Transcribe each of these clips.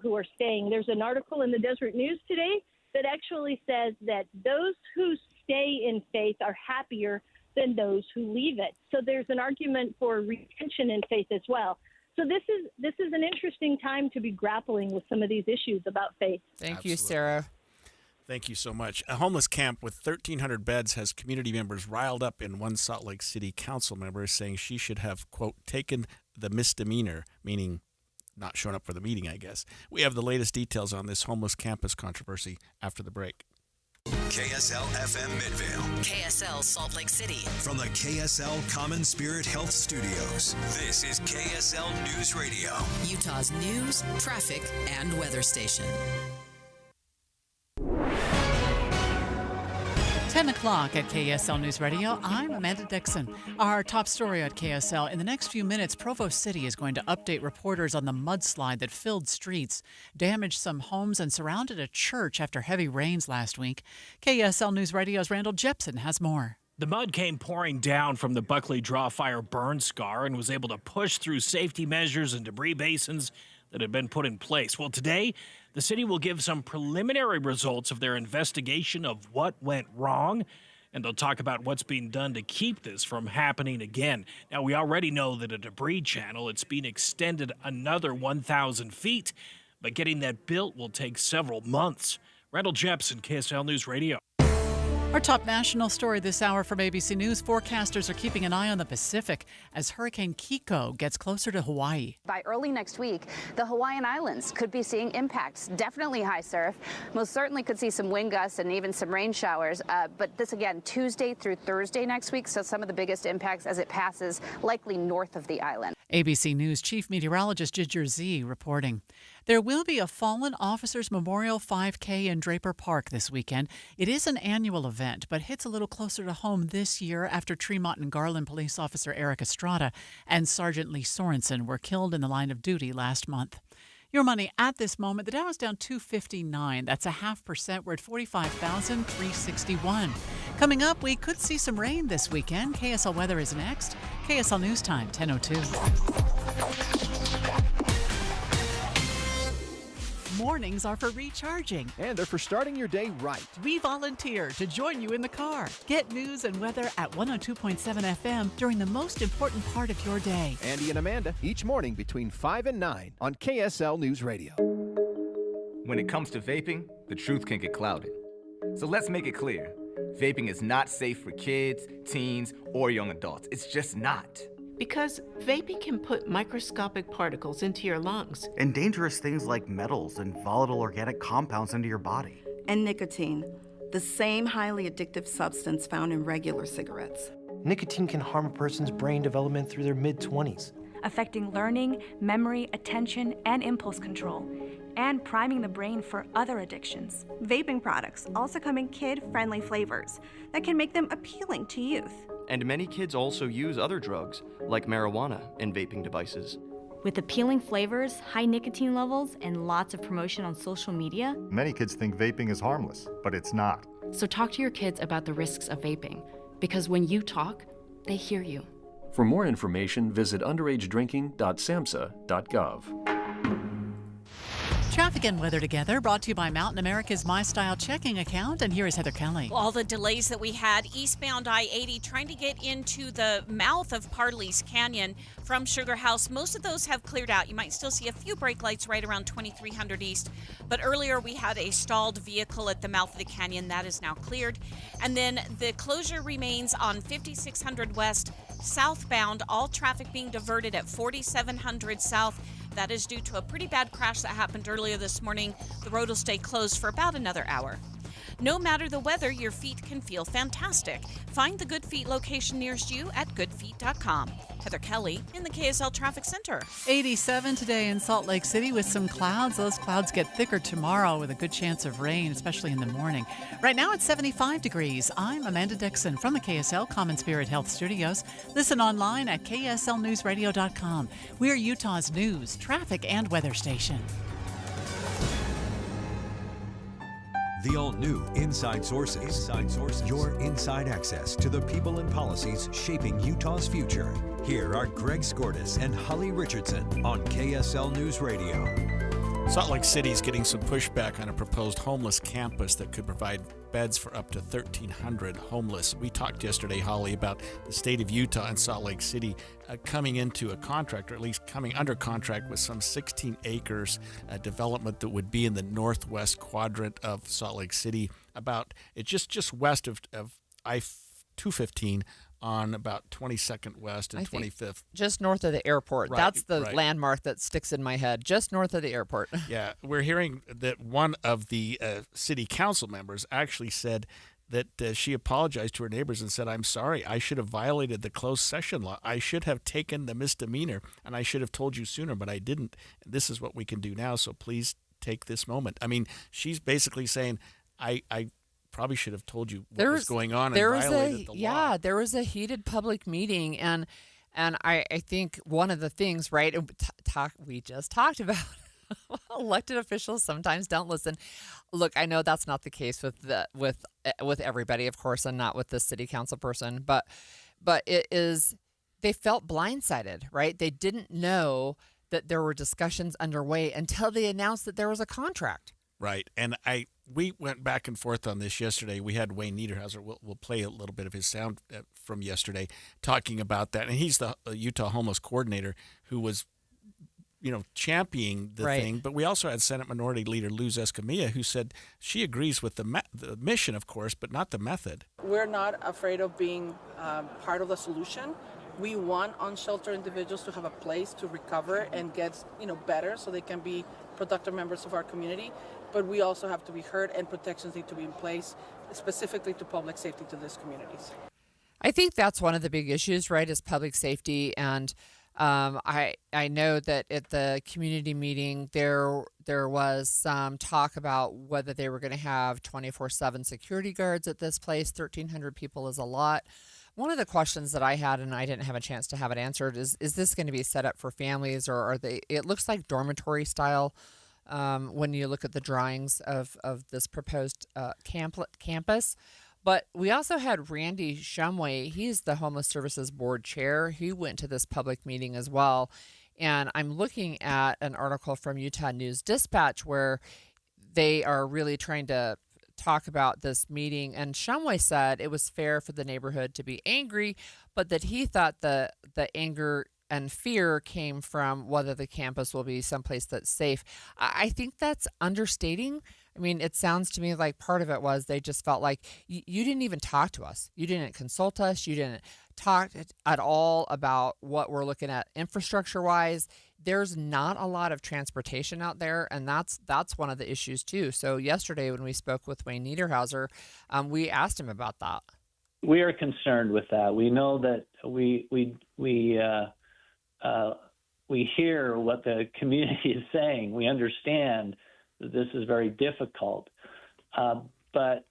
who are staying. There's an article in the Desert News today that actually says that those who stay in faith are happier than those who leave it. So there's an argument for retention in faith as well. So this is an interesting time to be grappling with some of these issues about faith. Thank you, Sarah. Thank you so much. A homeless camp with 1,300 beds has community members riled up, in one Salt Lake City council member saying she should have, quote, taken the misdemeanor, meaning not showing up for the meeting, I guess. We have the latest details on this homeless campus controversy after the break. KSL FM Midvale. KSL Salt Lake City. From the KSL Common Spirit Health Studios, this is KSL News Radio. Utah's news, traffic, and weather station. 10 o'clock at KSL News Radio. I'm Amanda Dixon. Our top story at KSL. In the next few minutes, Provo City is going to update reporters on the mudslide that filled streets, damaged some homes, and surrounded a church after heavy rains last week. KSL News Radio's Randall Jepson has more. The mud came pouring down from the Buckley Draw Fire burn scar and was able to push through safety measures and debris basins that had been put in place. Well, today, the city will give some preliminary results of their investigation of what went wrong, and they'll talk about what's being done to keep this from happening again. Now, we already know that a debris channel, it's being extended another 1,000 feet, but getting that built will take several months. Randall Jepson, KSL News Radio. Our top national story this hour from ABC News. Forecasters are keeping an eye on the Pacific as Hurricane Kiko gets closer to Hawaii. By early next week, the Hawaiian Islands could be seeing impacts. Definitely high surf. Most certainly could see some wind gusts and even some rain showers. But this again, Tuesday through Thursday next week. So some of the biggest impacts as it passes likely north of the island. ABC News Chief Meteorologist Ginger Z reporting. There will be a Fallen Officers Memorial 5K in Draper Park this weekend. It is an annual event, but hits a little closer to home this year after Tremont and Garland police officer Eric Estrada and Sergeant Lee Sorensen were killed in the line of duty last month. Your money at this moment, the Dow is down 259. That's 0.5%. We're at 45,361. Coming up, we could see some rain this weekend. KSL weather is next. KSL News Time, 10:02. Mornings are for recharging. And they're for starting your day right. We volunteer to join you in the car. Get news and weather at 102.7 FM during the most important part of your day. Andy and Amanda, each morning between 5 and 9 on KSL News Radio. When it comes to vaping, the truth can get clouded. So let's make it clear. Vaping is not safe for kids, teens, or young adults. It's just not. Because vaping can put microscopic particles into your lungs. And dangerous things like metals and volatile organic compounds into your body. And nicotine, the same highly addictive substance found in regular cigarettes. Nicotine can harm a person's brain development through their mid-20s. Affecting learning, memory, attention, and impulse control, and priming the brain for other addictions. Vaping products also come in kid-friendly flavors that can make them appealing to youth. And many kids also use other drugs, like marijuana, in vaping devices. With appealing flavors, high nicotine levels, and lots of promotion on social media, many kids think vaping is harmless, but it's not. So talk to your kids about the risks of vaping, because when you talk, they hear you. For more information, visit underagedrinking.samhsa.gov. Traffic and weather together, brought to you by Mountain America's My Style checking account. And here is Heather Kelly. All the delays that we had eastbound I-80 trying to get into the mouth of Pardley's Canyon from Sugar House. Most of those have cleared out. You might still see a few brake lights right around 2300 East. But earlier we had a stalled vehicle at the mouth of the canyon. That is now cleared. And then the closure remains on 5600 West southbound. All traffic being diverted at 4700 South. That is due to a pretty bad crash that happened earlier this morning. The road will stay closed for about another hour. No matter the weather, your feet can feel fantastic. Find the Good Feet location nearest you at goodfeet.com. Heather Kelly in the KSL Traffic Center. 87 today in Salt Lake City with some clouds. Those clouds get thicker tomorrow with a good chance of rain, especially in the morning. Right now it's 75 degrees. I'm Amanda Dixon from the KSL Common Spirit Health Studios. Listen online at kslnewsradio.com. We're Utah's news, traffic, and weather station. The all-new Inside Sources. Your inside access to the people and policies shaping Utah's future. Here are Greg Skordas and Holly Richardson on KSL News Radio. Salt Lake City is getting some pushback on a proposed homeless campus that could provide beds for up to 1,300 homeless. We talked yesterday, Holly, about the state of Utah and Salt Lake City coming into a contract, or at least coming under contract with some 16 acres development that would be in the northwest quadrant of Salt Lake City, it's just west of I-215 on about 22nd West and 25th. Just north of the airport. Right, That's the right. landmark that sticks in my head, just north of the airport. Yeah, we're hearing that one of the city council members actually said that she apologized to her neighbors and said, "I'm sorry, I should have violated the closed session law. I should have taken the misdemeanor, and I should have told you sooner, but I didn't. This is what we can do now, so please take this moment." I mean, she's basically saying, I probably should have told you what was going on and violated the law. Yeah, there was a heated public meeting, and I think one of the things, right, we just talked about, elected officials sometimes don't listen. Look, I know that's not the case with everybody, of course, and not with the city council person, but it is, they felt blindsided, right? They didn't know that there were discussions underway until they announced that there was a contract. Right, and we went back and forth on this yesterday. We had Wayne Niederhauser. We'll play a little bit of his sound from yesterday talking about that. And he's the Utah homeless coordinator who was, championing the thing. But we also had Senate Minority Leader Luz Escamilla, who said she agrees with the mission, of course, but not the method. We're not afraid of being part of the solution. We want unsheltered individuals to have a place to recover and get, better so they can be productive members of our community. But we also have to be heard, and protections need to be in place, specifically to public safety to these communities. I think that's one of the big issues, right, is public safety. And I know that at the community meeting, there was some talk about whether they were going to have 24/7 security guards at this place. 1,300 people is a lot. One of the questions that I had, and I didn't have a chance to have it answered, is this going to be set up for families, or are they? It looks like dormitory style when you look at the drawings of this proposed campus. But we also had Randy Shumway. He's the Homeless Services Board Chair. He went to this public meeting as well. And I'm looking at an article from Utah News Dispatch where they are really trying to talk about this meeting. And Shumway said it was fair for the neighborhood to be angry, but that he thought the anger and fear came from whether the campus will be someplace that's safe. I think that's understating. I mean, it sounds to me like part of it was they just felt like you didn't even talk to us. You didn't consult us. You didn't talk at all about what we're looking at infrastructure-wise. There's not a lot of transportation out there, and that's one of the issues too. So yesterday when we spoke with Wayne Niederhauser, we asked him about that. We are concerned with that. We know that we hear what the community is saying. We understand that this is very difficult. But,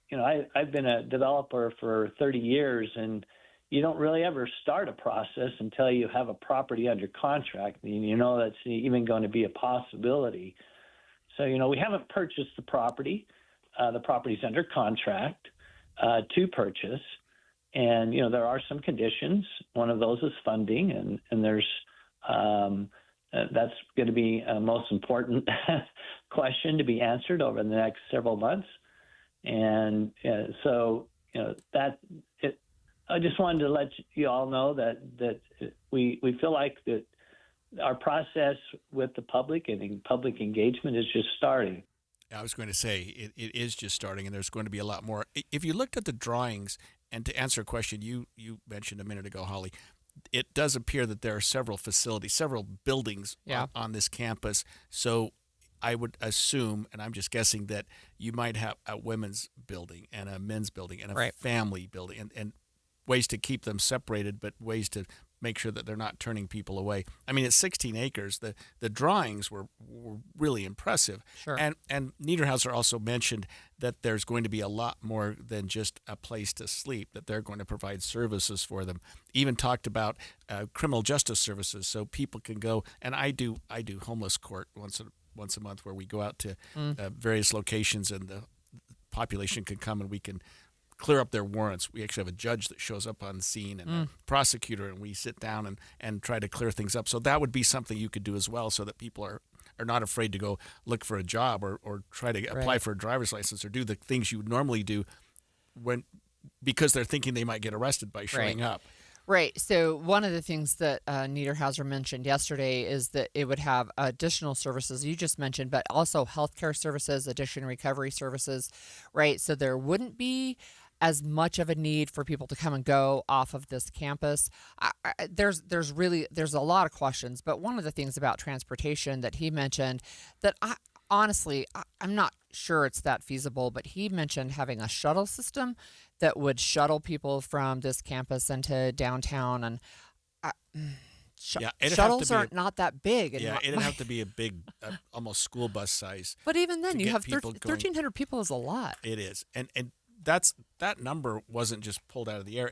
I've been a developer for 30 years, and you don't really ever start a process until you have a property under contract. And that's even going to be a possibility. So, we haven't purchased the property. The property's under contract to purchase. And, there are some conditions. One of those is funding, and there's that's going to be a most important question to be answered over the next several months. And I just wanted to let you all know that we feel like that our process with the public and public engagement is just starting. I was going to say it is just starting, and there's going to be a lot more. If you looked at the drawings, and to answer a question you mentioned a minute ago, Holly, it does appear that there are several facilities, several buildings on this campus. So I would assume, and I'm just guessing, that you might have a women's building and a men's building and a family building, and ways to keep them separated, but ways to make sure that they're not turning people away. I mean, it's 16 acres. The drawings were really impressive. Sure. And Niederhauser also mentioned that there's going to be a lot more than just a place to sleep, that they're going to provide services for them. Even talked about criminal justice services, so people can go, and I do homeless court once a month, where we go out to various locations, and the population can come and we can clear up their warrants. We actually have a judge that shows up on the scene and a prosecutor, and we sit down and try to clear things up. So that would be something you could do as well, so that people are not afraid to go look for a job or try to apply for a driver's license or do the things you would normally do because they're thinking they might get arrested by showing up. Right. So one of the things that Niederhauser mentioned yesterday is that it would have additional services you just mentioned, but also healthcare services, addiction recovery services, right? So there wouldn't be as much of a need for people to come and go off of this campus. There's a lot of questions, but one of the things about transportation that he mentioned that I'm not sure it's that feasible, but he mentioned having a shuttle system that would shuttle people from this campus into downtown. And shuttles aren't not that big. It'd have to be a big, almost school bus size. But even then, you have 1,300 people is a lot. It is. And that number wasn't just pulled out of the air.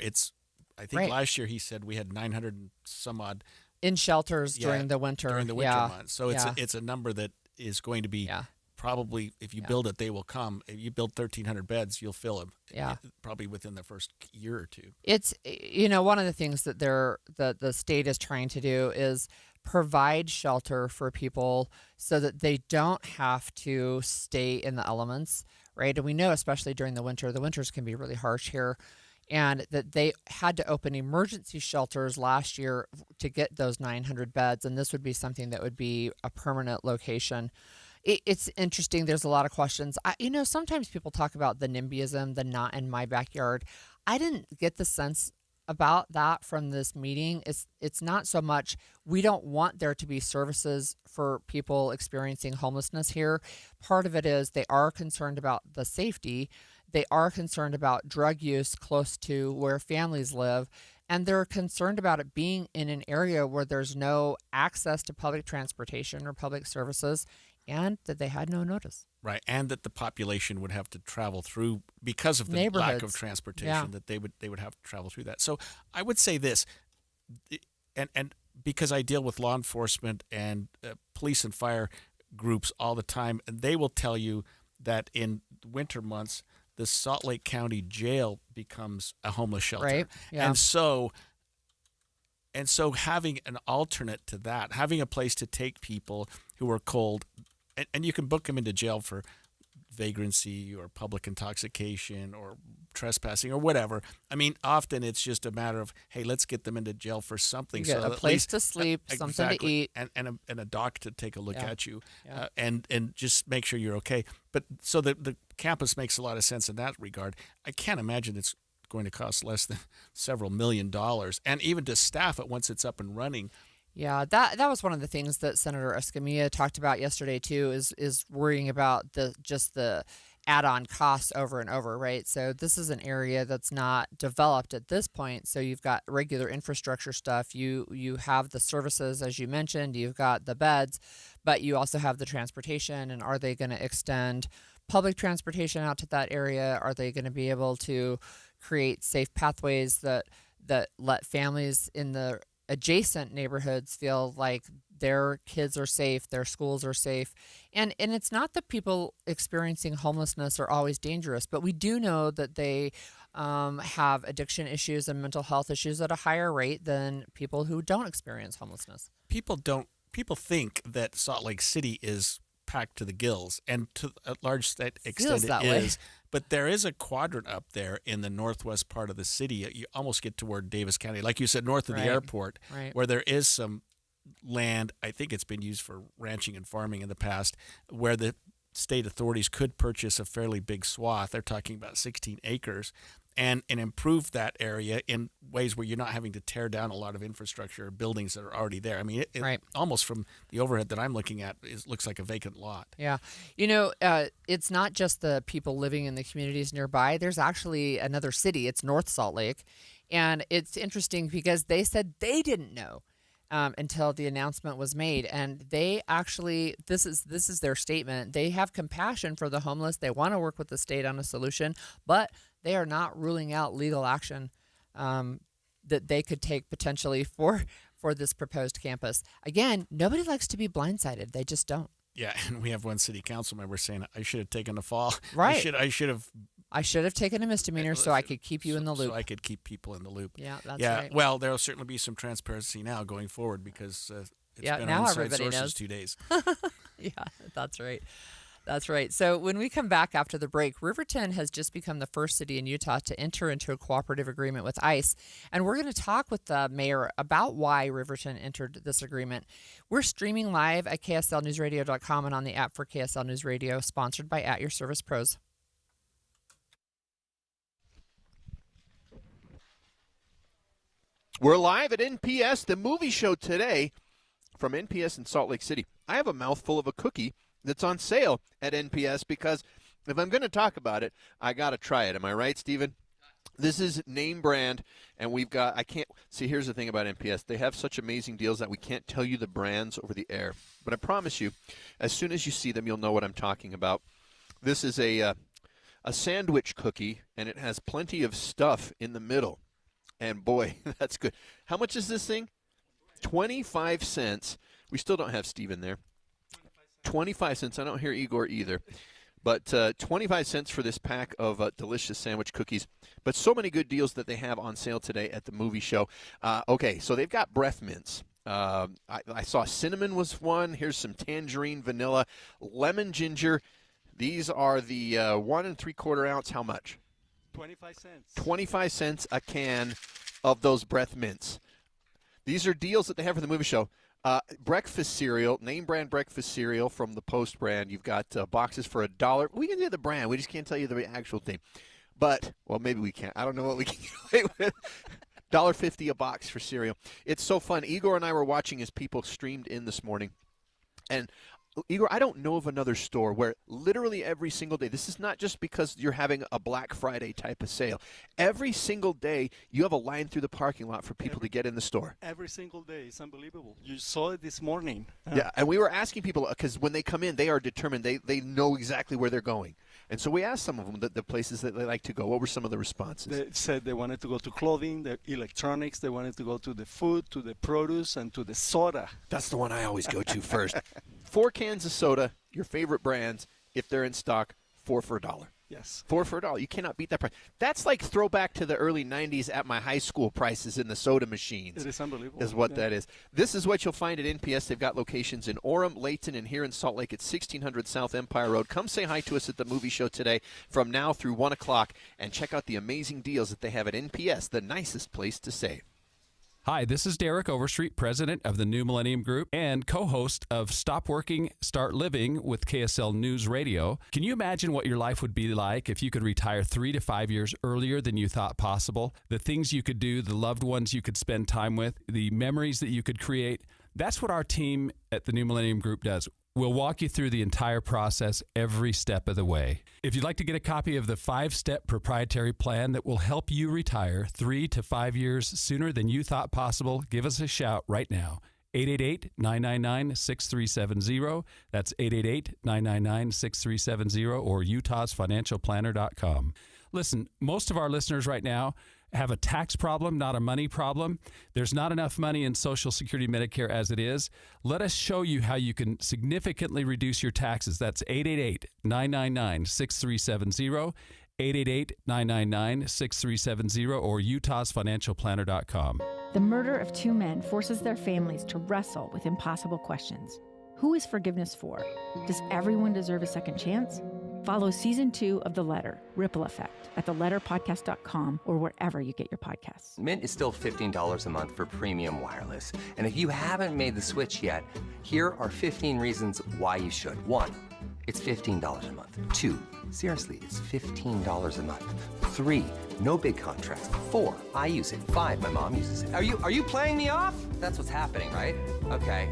I think last year he said we had 900 and some odd in shelters during the winter. During the winter months. So it's a number that is going to be probably, if you build it, they will come. If you build 1,300 beds, you'll fill them. Probably within the first year or two. It's one of the things that the state is trying to do is provide shelter for people so that they don't have to stay in the elements, right? And we know, especially during the winters can be really harsh here. And that they had to open emergency shelters last year to get those 900 beds. And this would be something that would be a permanent location. It's interesting. There's a lot of questions. Sometimes people talk about the NIMBYism, the not in my backyard. I didn't get the sense about that from this meeting. It's not so much we don't want there to be services for people experiencing homelessness here. Part of it is they are concerned about the safety. They are concerned about drug use close to where families live, and they're concerned about it being in an area where there's no access to public transportation or public services, and that they had no notice. Right, and that the population would have to travel through because of the lack of transportation, that they would have to travel through that. So I would say this, and because I deal with law enforcement and police and fire groups all the time, and they will tell you that in winter months, the Salt Lake County Jail becomes a homeless shelter. Right. Yeah. And so having an alternate to that, having a place to take people who are cold, and you can book them into jail for vagrancy or public intoxication or trespassing or whatever. I mean, often it's just a matter of, hey, let's get them into jail for something. You get a place to sleep, something to eat. And a doc to take a look at you and just make sure you're okay. But so the campus makes a lot of sense in that regard. I can't imagine it's going to cost less than several $1 million. And even to staff it once it's up and running. Yeah, that was one of the things that Senator Escamilla talked about yesterday too, is worrying about the add-on costs over and over, right? So this is an area that's not developed at this point. So you've got regular infrastructure stuff. You have the services, as you mentioned, you've got the beds, but you also have the transportation. And are they going to extend public transportation out to that area? Are they going to be able to create safe pathways that let families in the adjacent neighborhoods feel like their kids are safe, their schools are safe? And it's not that people experiencing homelessness are always dangerous, but we do know that they have addiction issues and mental health issues at a higher rate than people who don't experience homelessness. People think that Salt Lake City is packed to the gills, and to a large extent it is. But there is a quadrant up there in the northwest part of the city. You almost get toward Davis County, like you said, north of the airport, where there is some land. I think it's been used for ranching and farming in the past, where the state authorities could purchase a fairly big swath. They're talking about 16 acres. And improve that area in ways where you're not having to tear down a lot of infrastructure or buildings that are already there. I mean, it almost from the overhead that I'm looking at, looks like a vacant lot. Yeah. It's not just the people living in the communities nearby. There's actually another city. It's North Salt Lake. And it's interesting because they said they didn't know until the announcement was made. And they actually, this is their statement. They have compassion for the homeless. They want to work with the state on a solution, but they are not ruling out legal action that they could take potentially for this proposed campus. Again, nobody likes to be blindsided. They just don't. Yeah, and we have one city council member saying, I should have taken a fall. Right. I should have taken a misdemeanor so I could keep you in the loop. So I could keep people in the loop. Yeah, that's right. Well, there will certainly be some transparency now going forward because it's been now on everybody Inside Sources knows. 2 days. Yeah, that's right. That's right. So when we come back after the break, Riverton has just become the first city in Utah to enter into a cooperative agreement with ICE. And we're going to talk with the mayor about why Riverton entered this agreement. We're streaming live at KSLNewsRadio.com and on the app for KSL News Radio, sponsored by At Your Service Pros. We're live at NPS, the movie show today from NPS in Salt Lake City. I have a mouthful of a cookie that's on sale at NPS because if I'm going to talk about it, I got to try it. Am I right, Stephen? This is name brand, and we've got, I can't, see, here's the thing about NPS. They have such amazing deals that we can't tell you the brands over the air. But I promise you, as soon as you see them, you'll know what I'm talking about. This is a sandwich cookie, and it has plenty of stuff in the middle. And boy, that's good. How much is this thing? 25 cents. We still don't have Steve in there. 25 cents. I don't hear Igor either. But 25 cents for this pack of delicious sandwich cookies. But so many good deals that they have on sale today at the movie show. Okay, so they've got breath mints. I saw cinnamon was one. Here's some tangerine, vanilla, lemon, ginger. These are the 1 3/4 ounce. How much? 25 cents. 25 cents a can of those breath mints. These are deals that they have for the movie show. Breakfast cereal, name brand breakfast cereal from the Post brand. You've got boxes for $1. We can do the brand. We just can't tell you the actual thing. But, well, maybe we can't. I don't know what we can get away with. $1.50 a box for cereal. It's so fun. Igor and I were watching as people streamed in this morning. And Igor, I don't know of another store where literally every single day, this is not just because you're having a Black Friday type of sale. Every single day, you have a line through the parking lot for people to get in the store. Every single day. It's unbelievable. You saw it this morning. Yeah, and we were asking people, because when they come in, they are determined. They know exactly where they're going. And so we asked some of them the places that they like to go. What were some of the responses? They said they wanted to go to clothing, the electronics. They wanted to go to the food, to the produce, and to the soda. That's the one I always go to first. 4 cans of soda, your favorite brands, if they're in stock, 4 for $1. Yes. 4 for $1. You cannot beat that price. That's like throwback to the early 90s at my high school prices in the soda machines. It is unbelievable. Is what that is. This is what you'll find at NPS. They've got locations in Orem, Layton, and here in Salt Lake at 1600 South Empire Road. Come say hi to us at the movie show today from now through 1 o'clock and check out the amazing deals that they have at NPS, the nicest place to save. Hi, this is Derek Overstreet, president of the New Millennium Group and co-host of Stop Working, Start Living with KSL News Radio. Can you imagine what your life would be like if you could retire 3 to 5 years earlier than you thought possible? The things you could do, the loved ones you could spend time with, the memories that you could create. That's what our team at the New Millennium Group does. We'll walk you through the entire process every step of the way. If you'd like to get a copy of the 5-step proprietary plan that will help you retire 3 to 5 years sooner than you thought possible, give us a shout right now. 888-999-6370. That's 888-999-6370 or utahsfinancialplanner.com. Listen, most of our listeners right now have a tax problem, not a money problem. There's not enough money in Social Security Medicare as it is. Let us show you how you can significantly reduce your taxes. That's 888-999-6370, 888-999-6370, or utahsfinancialplanner.com. The murder of 2 men forces their families to wrestle with impossible questions. Who is forgiveness for? Does everyone deserve a second chance? Follow Season 2 of The Letter, Ripple Effect, at theletterpodcast.com or wherever you get your podcasts. Mint is still $15 a month for premium wireless. And if you haven't made the switch yet, here are 15 reasons why you should. 1, it's $15 a month. 2, seriously, it's $15 a month. 3, no big contracts. 4, I use it. 5, my mom uses it. Are you playing me off? That's what's happening, right? Okay.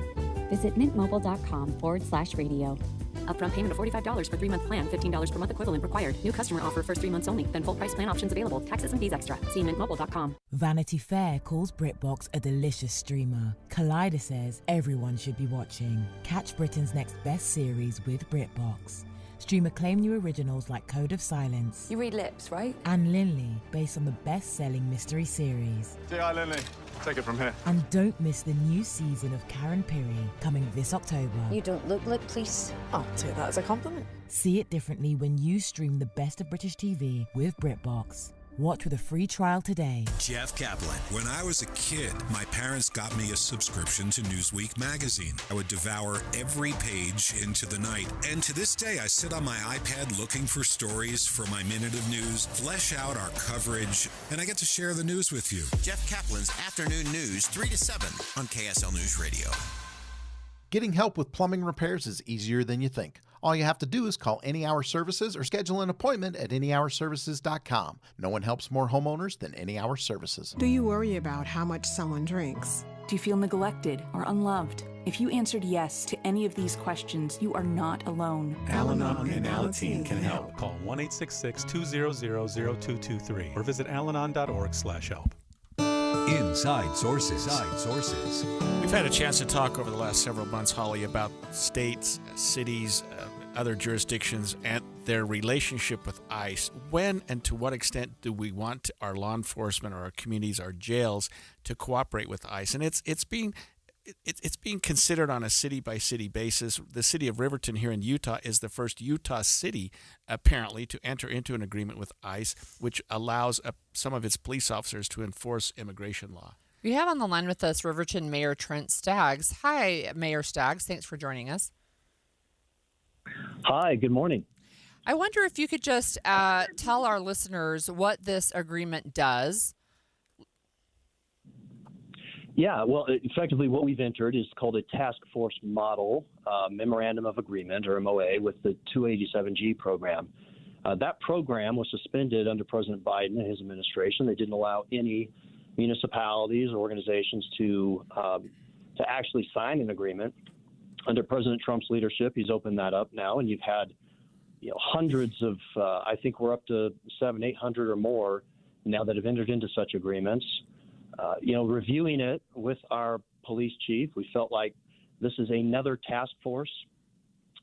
Visit mintmobile.com/radio. Upfront payment of $45 for 3-month plan, $15 per month equivalent required. New customer offer first 3 months only, then full price plan options available. Taxes and fees extra. See mintmobile.com. Vanity Fair calls BritBox a delicious streamer. Collider says everyone should be watching. Catch Britain's next best series with BritBox. Stream acclaimed new originals like Code of Silence. You read lips, right? And Linley, based on the best-selling mystery series. Say hi, Linley. Take it from here. And don't miss the new season of Karen Piri, coming this October. You don't look like police. I'll take that as a compliment. See it differently when you stream the best of British TV with BritBox. Watch with a free trial today. Jeff Kaplan. When I was a kid, my parents got me a subscription to Newsweek magazine. I would devour every page into the night. And to this day, I sit on my iPad looking for stories for my minute of news, flesh out our coverage, and I get to share the news with you. Jeff Kaplan's Afternoon News, 3 to 7 on KSL News Radio. Getting help with plumbing repairs is easier than you think. All you have to do is call Any Hour Services or schedule an appointment at anyhourservices.com. No one helps more homeowners than Any Hour Services. Do you worry about how much someone drinks? Do you feel neglected or unloved? If you answered yes to any of these questions, you are not alone. Al-Anon and Alateen can help. Call 1-866-200-0223 or visit alanon.org/help. Inside Sources. We've had a chance to talk over the last several months, Holly, about states, cities, other jurisdictions, and their relationship with ICE. When and to what extent do we want our law enforcement or our communities, our jails, to cooperate with ICE? And it's being considered on a city-by-city basis. The city of Riverton here in Utah is the first Utah city, apparently, to enter into an agreement with ICE, which allows some of its police officers to enforce immigration law. We have on the line with us Riverton Mayor Trent Staggs. Hi, Mayor Staggs. Thanks for joining us. Hi, good morning. I wonder if you could just tell our listeners what this agreement does. Yeah, well, effectively what we've entered is called a task force model memorandum of agreement, or MOA, with the 287G program. That program was suspended under President Biden and his administration. They didn't allow any municipalities or organizations to actually sign an agreement. Under President Trump's leadership, he's opened that up now, and you've had hundreds of, I think we're up to 700-800 or more now that have entered into such agreements. Reviewing it with our police chief, we felt like this is another task force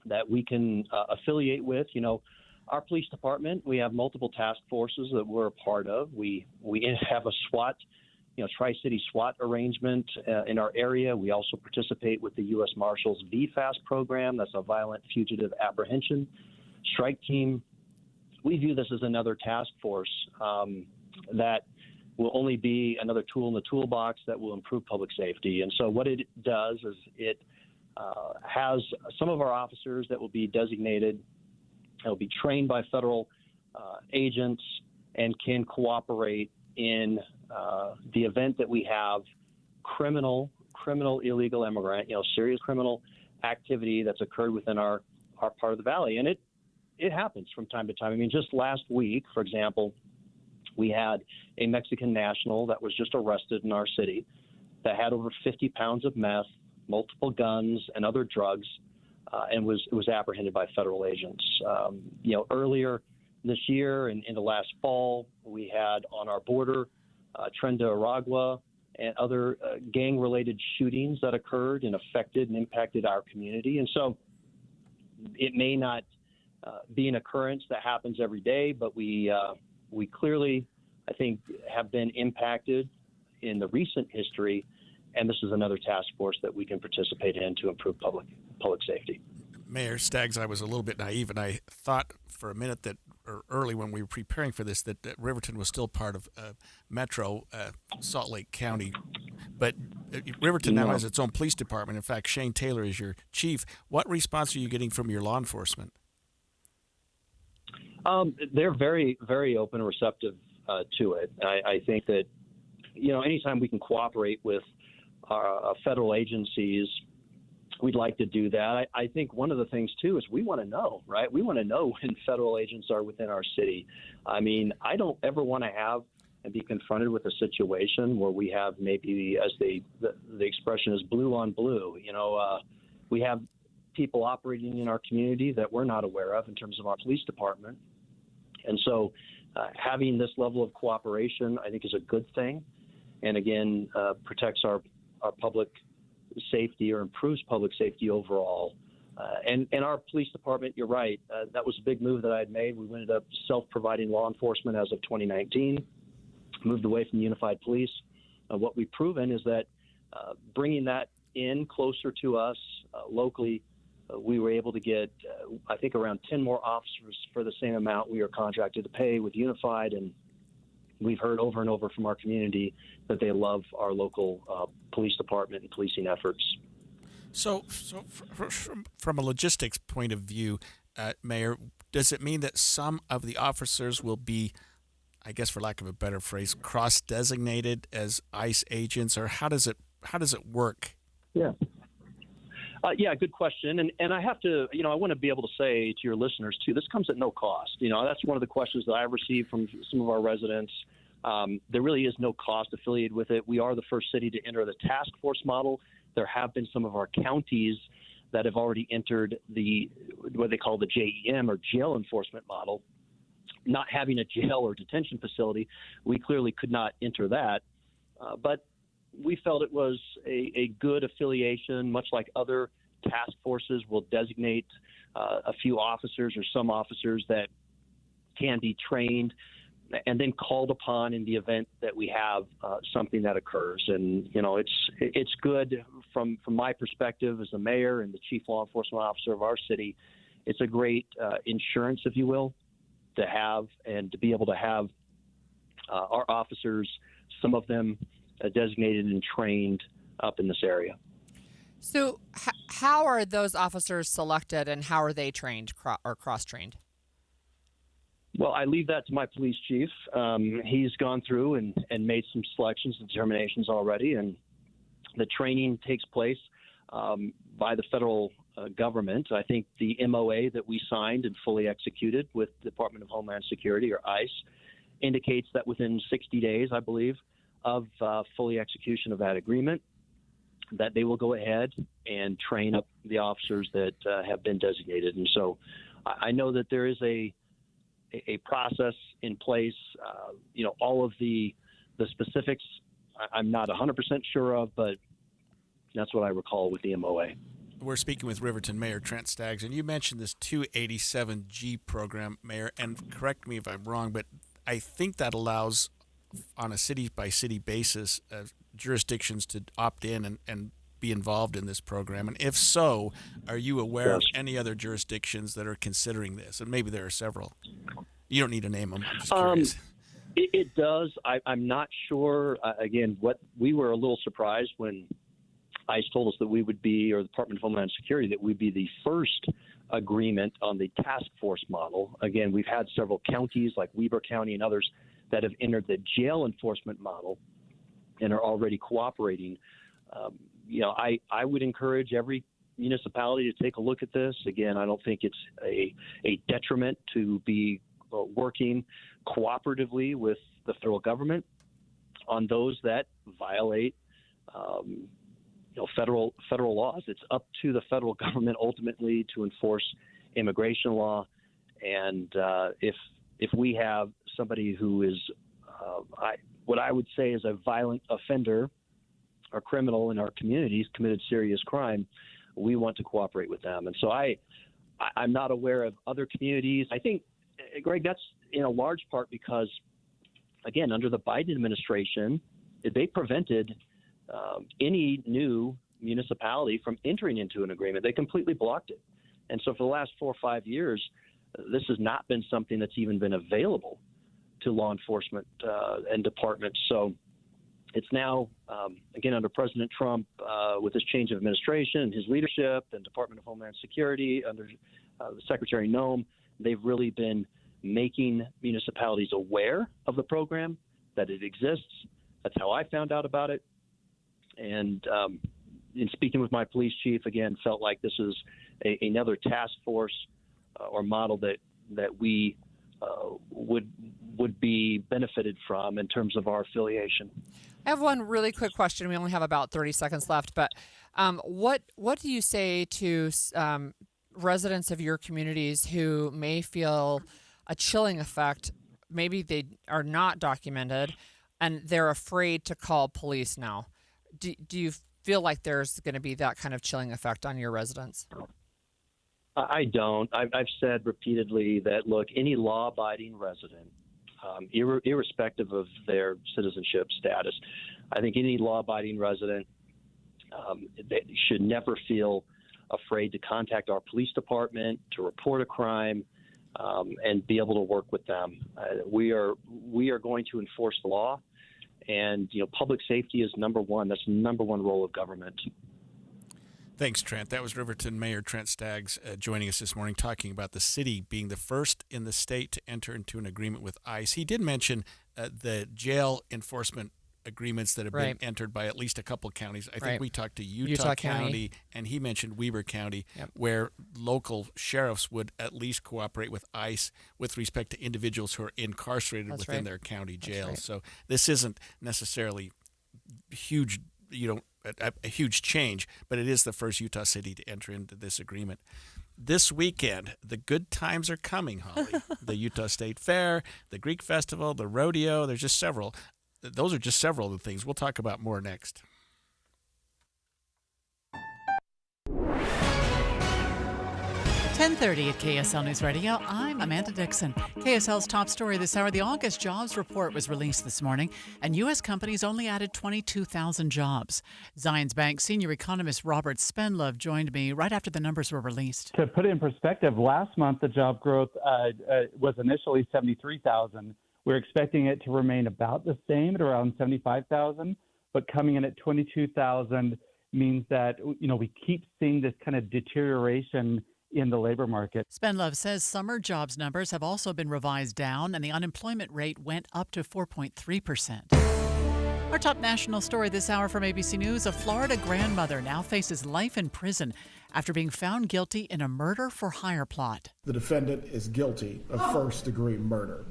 that we can affiliate with. Our police department, we have multiple task forces that we're a part of. We have a SWAT, Tri-City SWAT arrangement in our area. We also participate with the U.S. Marshals VFAST program. That's a violent fugitive apprehension strike team. We view this as another task force that will only be another tool in the toolbox that will improve public safety. And so what it does is it has some of our officers that will be designated, that will be trained by federal agents and can cooperate in the event that we have criminal illegal immigrant, serious criminal activity that's occurred within our part of the valley. And it happens from time to time. I mean, just last week, for example, we had a Mexican national that was just arrested in our city that had over 50 pounds of meth, multiple guns, and other drugs, and was apprehended by federal agents. Earlier this year and into last fall, we had on our border Tren de Aragua and other gang-related shootings that occurred and affected and impacted our community. And so it may not be an occurrence that happens every day, but we clearly, I think, have been impacted in the recent history, and this is another task force that we can participate in to improve public safety. Mayor Staggs, I was a little bit naive, and I thought for a minute that, or early when we were preparing for this, that Riverton was still part of Metro Salt Lake County. But Riverton now has its own police department. In fact, Shane Taylor is your chief. What response are you getting from your law enforcement? They're very, very open and receptive to it. I think that, anytime we can cooperate with our federal agencies, we'd like to do that. I think one of the things, too, is we want to know, right? We want to know when federal agents are within our city. I mean, I don't ever want to have and be confronted with a situation where we have maybe, as the expression is, blue on blue. We have people operating in our community that we're not aware of in terms of our police department. And so having this level of cooperation, I think, is a good thing. And again, protects our public safety or improves public safety overall. And our police department, you're right, that was a big move that I had made. We ended up self-providing law enforcement as of 2019, moved away from unified police. What we've proven is that bringing that in closer to us locally, we were able to get, I think, around 10 more officers for the same amount we are contracted to pay with unified. And we've heard over and over from our community that they love our local police department and policing efforts. So from a logistics point of view, Mayor, does it mean that some of the officers will be, I guess for lack of a better phrase, cross-designated as ICE agents, or how does it work? Yeah. Yeah, good question. And I have to, I want to be able to say to your listeners, too, this comes at no cost. That's one of the questions that I've received from some of our residents. There really is no cost affiliated with it. We are the first city to enter the task force model. There have been some of our counties that have already entered what they call the JEM, or jail enforcement model. Not having a jail or detention facility, we clearly could not enter that. But we felt it was a good affiliation, much like other task forces will designate a few officers or some officers that can be trained and then called upon in the event that we have something that occurs. And, it's good from my perspective as the mayor and the chief law enforcement officer of our city. It's a great insurance, if you will, to have and to be able to have our officers, some of them designated and trained up in this area. So how are those officers selected, and how are they trained or cross-trained? Well, I leave that to my police chief. He's gone through and made some selections and determinations already, and the training takes place by the federal government. I think the MOA that we signed and fully executed with the Department of Homeland Security, or ICE, indicates that within 60 days, I believe, of fully execution of that agreement, that they will go ahead and train up the officers that have been designated. And so I know that there is a process in place. All of the specifics I'm not 100% sure of, but that's what I recall with the MOA. We're speaking with Riverton Mayor Trent Staggs, and you mentioned this 287G program, Mayor, and correct me if I'm wrong, but I think that allows, on a city-by-city basis, jurisdictions to opt in and be involved in this program. And if so, are you aware of any other jurisdictions that are considering this? And maybe there are several. You don't need to name them. I'm just curious. It does. I'm not sure. Again, what we were a little surprised when ICE told us that we would be, or the Department of Homeland Security, that we'd be the first agreement on the task force model. Again, we've had several counties like Weber County and others that have entered the jail enforcement model and are already cooperating. I would encourage every municipality to take a look at this. Again, I don't think it's a detriment to be working cooperatively with the federal government on those that violate federal laws. It's up to the federal government ultimately to enforce immigration law. And if we have somebody who is what I would say is a violent offender or criminal in our communities, committed serious crime, we want to cooperate with them. And so I'm not aware of other communities. I think, Greg, that's in a large part because, again, under the Biden administration, they prevented any new municipality from entering into an agreement. They completely blocked it. And so for the last 4 or 5 years, this has not been something that's even been available to law enforcement and departments. So it's now, again, under President Trump, with this change of administration and his leadership and Department of Homeland Security under Secretary Noem, they've really been making municipalities aware of the program, that it exists. That's how I found out about it. And in speaking with my police chief, again, felt like this is another task force or model that we would be benefited from in terms of our affiliation. I have one really quick question. We only have about 30 seconds left, but what do you say to residents of your communities who may feel a chilling effect? Maybe they are not documented and they're afraid to call police now. Do you feel like there's going to be that kind of chilling effect on your residents? I don't. I've said repeatedly that, look, any law-abiding resident, irrespective of their citizenship status, I think any law-abiding resident they should never feel afraid to contact our police department, to report a crime. and be able to work with them. We are going to enforce the law, and public safety is number one. That's the number one role of government. Thanks, Trent. That was Riverton Mayor Trent Staggs joining us this morning, talking about the city being the first in the state to enter into an agreement with ICE. He did mention the jail enforcement agreements that have been entered by at least a couple counties. I think we talked to Utah County, and he mentioned Weber County, where local sheriffs would at least cooperate with ICE with respect to individuals who are incarcerated within their county jails. So this isn't necessarily huge, a huge change, but it is the first Utah city to enter into this agreement. This weekend, the good times are coming, Holly. The Utah State Fair, the Greek Festival, the rodeo, there's just several. Those are just several of the things. We'll talk about more next. 10:30 at KSL News Radio. I'm Amanda Dixon. KSL's top story this hour, the August jobs report was released this morning, and U.S. companies only added 22,000 jobs. Zions Bank senior economist Robert Spenlove joined me right after the numbers were released. To put it in perspective, last month the job growth was initially 73,000. We're expecting it to remain about the same at around 75,000, but coming in at 22,000 means that we keep seeing this kind of deterioration in the labor market. Spenlove says summer jobs numbers have also been revised down, and the unemployment rate went up to 4.3%. Our top national story this hour from ABC News, a Florida grandmother now faces life in prison after being found guilty in a murder-for-hire plot. The defendant is guilty of first-degree murder.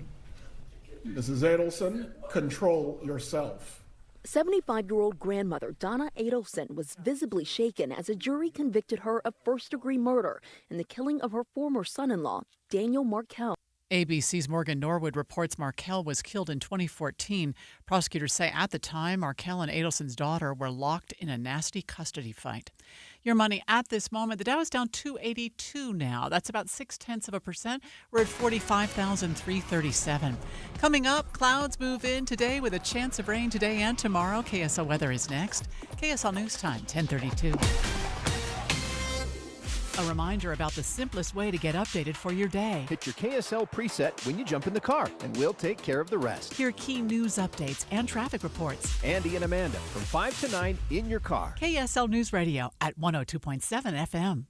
Mrs. Adelson, control yourself. 75-year-old grandmother Donna Adelson was visibly shaken as a jury convicted her of first-degree murder in the killing of her former son-in-law, Daniel Markell. ABC's Morgan Norwood reports Markell was killed in 2014. Prosecutors say at the time, Markell and Adelson's daughter were locked in a nasty custody fight. Your money at this moment, the Dow is down 282 now. That's about 0.6%. We're at 45,337. Coming up, clouds move in today with a chance of rain today and tomorrow. KSL weather is next. KSL News Time, 10:32. A reminder about the simplest way to get updated for your day. Hit your KSL preset when you jump in the car, and we'll take care of the rest. Hear key news updates and traffic reports. Andy and Amanda from 5 to 9 in your car. KSL News Radio at 102.7 FM.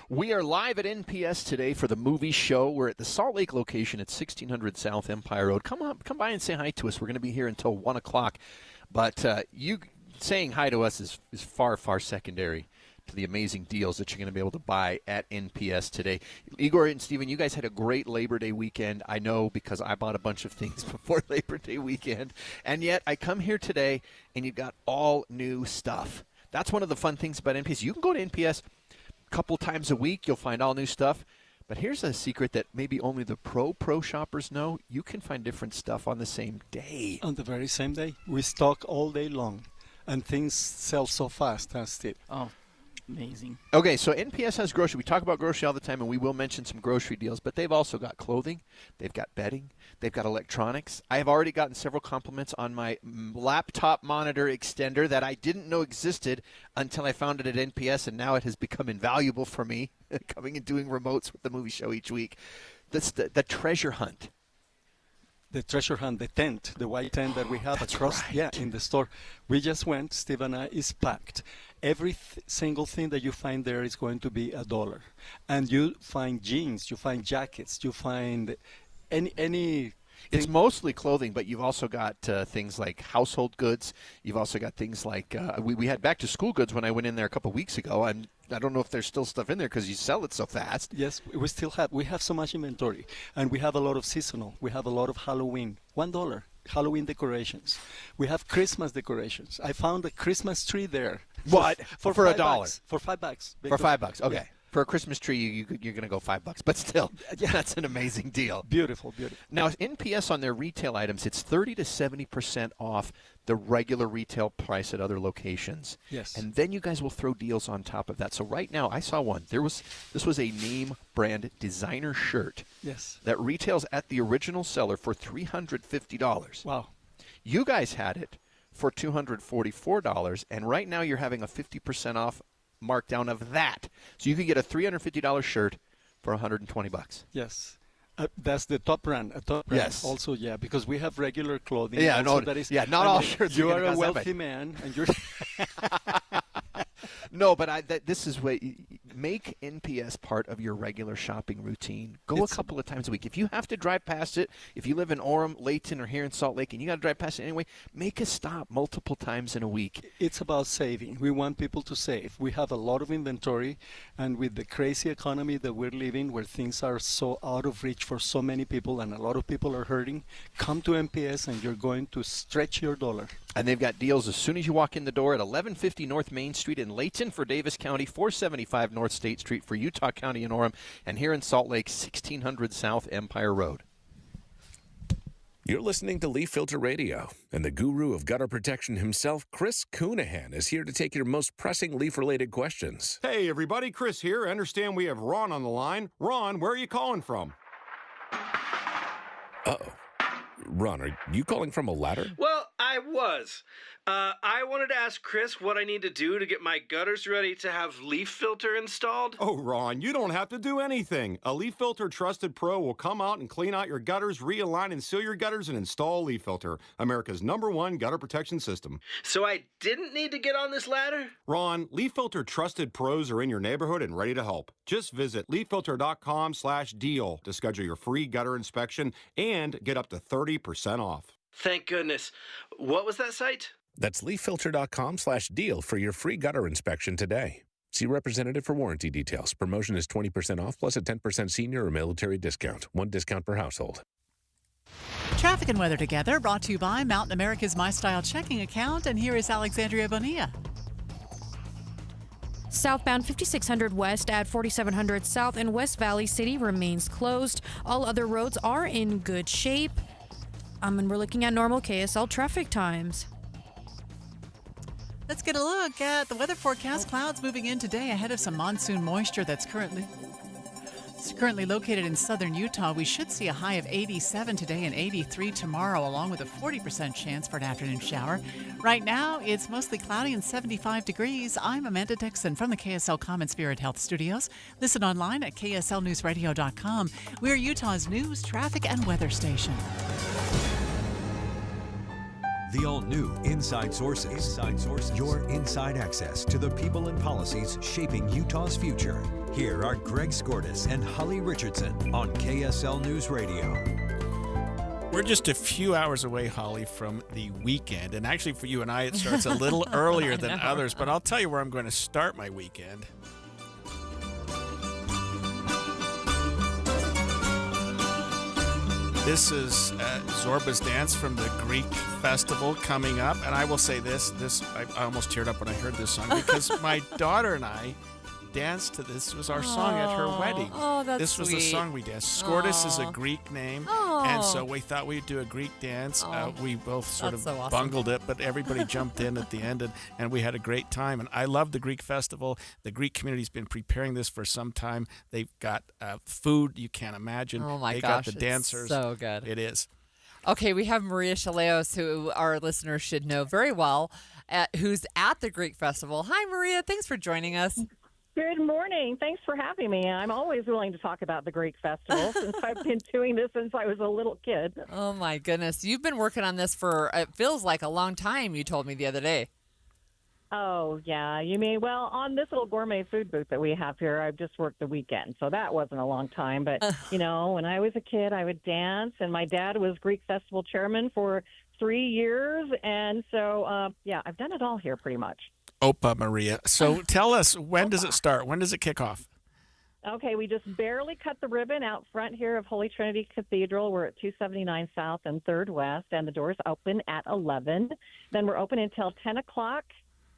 We are live at NPS today for the movie show. We're at the Salt Lake location at 1600 South Empire Road. Come by and say hi to us. We're going to be here until 1 o'clock. But you saying hi to us is far, far secondary to the amazing deals that you're going to be able to buy at NPS today. Igor and Steven, you guys had a great Labor Day weekend. I know because I bought a bunch of things before Labor Day weekend. And yet I come here today and you've got all new stuff. That's one of the fun things about NPS. You can go to NPS a couple times a week. You'll find all new stuff. But here's a secret that maybe only the pro shoppers know. You can find different stuff on the same day. On the very same day. We stock all day long. And things sell so fast, huh, Steve? Oh, amazing. Okay, so NPS has grocery. We talk about grocery all the time, and we will mention some grocery deals, but they've also got clothing. They've got bedding. They've got electronics. I have already gotten several compliments on my laptop monitor extender that I didn't know existed until I found it at NPS, and now it has become invaluable for me, coming and doing remotes with the movie show each week. That's the treasure hunt. The treasure hunt, the tent, the white tent that we have across, in the store. We just went, Steve and I, is packed. Every single thing that you find there is going to be $1. And you find jeans, you find jackets, you find any. It's mostly clothing, but you've also got things like household goods. You've also got things like we had back to school goods when I went in there a couple of weeks ago. I don't know if there's still stuff in there because you sell it so fast. Yes, we have so much inventory, and we have a lot of seasonal. We have a lot of Halloween, $1 Halloween decorations. We have Christmas decorations. I found a Christmas tree there. What? For $1? For $5. For $5, okay. Yeah. For a Christmas tree, you're going to go $5, but still, that's an amazing deal. Beautiful, beautiful. Now, NPS on their retail items, it's 30 to 70% off the regular retail price at other locations. Yes. And then you guys will throw deals on top of that. So right now, I saw one. This was a name brand designer shirt. Yes. That retails at the original seller for $350. Wow. You guys had it for $244, and right now you're having a 50% off markdown of that. So you could get a $350 shirt for $120. Yes. That's the top brand. A top brand. Yes. Also, yeah, because we have regular clothing. Yeah, also no, that is, yeah, not all shirts You are are gonna a cost that wealthy much. man, and you're. No, but this is what make NPS part of your regular shopping routine. Go a couple of times a week. If you have to drive past it, if you live in Orem, Layton, or here in Salt Lake, and you got to drive past it anyway, make a stop multiple times in a week. It's about saving. We want people to save. We have a lot of inventory, and with the crazy economy that we're living, where things are so out of reach for so many people, and a lot of people are hurting, come to NPS, and you're going to stretch your dollar. And they've got deals as soon as you walk in the door at 1150 North Main Street in Layton for Davis County, 475 North State Street for Utah County and Orem, and here in Salt Lake, 1600 South Empire Road. You're listening to Leaf Filter Radio, and the guru of gutter protection himself, Chris Coonahan, is here to take your most pressing leaf-related questions. Hey, everybody, Chris here. I understand we have Ron on the line. Ron, where are you calling from? Uh-oh. Ron, are you calling from a ladder? Well, I was. I wanted to ask Chris what I need to do to get my gutters ready to have leaf filter installed. Oh, Ron, you don't have to do anything. A Leaf Filter Trusted Pro will come out and clean out your gutters, realign and seal your gutters, and install Leaf Filter, America's #1 gutter protection system. So I didn't need to get on this ladder? Ron, Leaf Filter Trusted Pros are in your neighborhood and ready to help. Just visit leaffilter.com/deal to schedule your free gutter inspection and get up to 30% off. Thank goodness. What was that site? That's leaffilter.com/deal for your free gutter inspection today. See representative for warranty details. Promotion is 20% off plus a 10% senior or military discount. One discount per household. Traffic and weather together, brought to you by Mountain America's My Style checking account. And here is Alexandria Bonilla. Southbound 5600 West at 4700 South and West Valley City remains closed. All other roads are in good shape. And we're looking at normal KSL traffic times. Let's get a look at the weather forecast. Clouds moving in today ahead of some monsoon moisture that's currently located in southern Utah. We should see a high of 87 today and 83 tomorrow, along with a 40% chance for an afternoon shower. Right now, it's mostly cloudy and 75 degrees. I'm Amanda Dixon from the KSL Common Spirit Health Studios. Listen online at KSLNewsRadio.com. We're Utah's news, traffic, and weather station. The all-new Inside Sources. Your inside access to the people and policies shaping Utah's future. Here are Greg Skordas and Holly Richardson on KSL News Radio. We're just a few hours away, Holly, from the weekend. And actually for you and I, it starts a little earlier than others. But I'll tell you where I'm going to start my weekend. This is Zorba's Dance from the Greek Festival coming up. And I will say this I almost teared up when I heard this song because my daughter and I danced to this. It was our song at her wedding. Oh, that's This was the sweet. song we danced. Skordas is a Greek name. And so we thought we'd do a Greek dance. We both sort That's of so awesome. bungled it, but everybody jumped in at the end, and we had a great time. And I love the Greek Festival. The Greek community's been preparing this for some time. They've got food you can't imagine. Oh my they gosh, got the it's dancers. so good. It is. Okay, we have Maria Chaleos, who our listeners should know very well, who's at the Greek Festival. Hi, Maria. Thanks for joining us. Good morning. Thanks for having me. I'm always willing to talk about the Greek Festival since I've been doing this since I was a little kid. Oh, my goodness. You've been working on this for, it feels like a long time, you told me the other day. Oh, yeah. You mean, well, on this little gourmet food booth that we have here, I've just worked the weekend, so that wasn't a long time. But, you know, when I was a kid, I would dance, and my dad was Greek Festival chairman for 3 years. And so, yeah, I've done it all here pretty much. Opa, Maria. So tell us, when does it start? When does it kick off? Okay, we just barely cut the ribbon out front here of Holy Trinity Cathedral. We're at 279 South and 3rd West, and the doors open at 11. Then we're open until 10 o'clock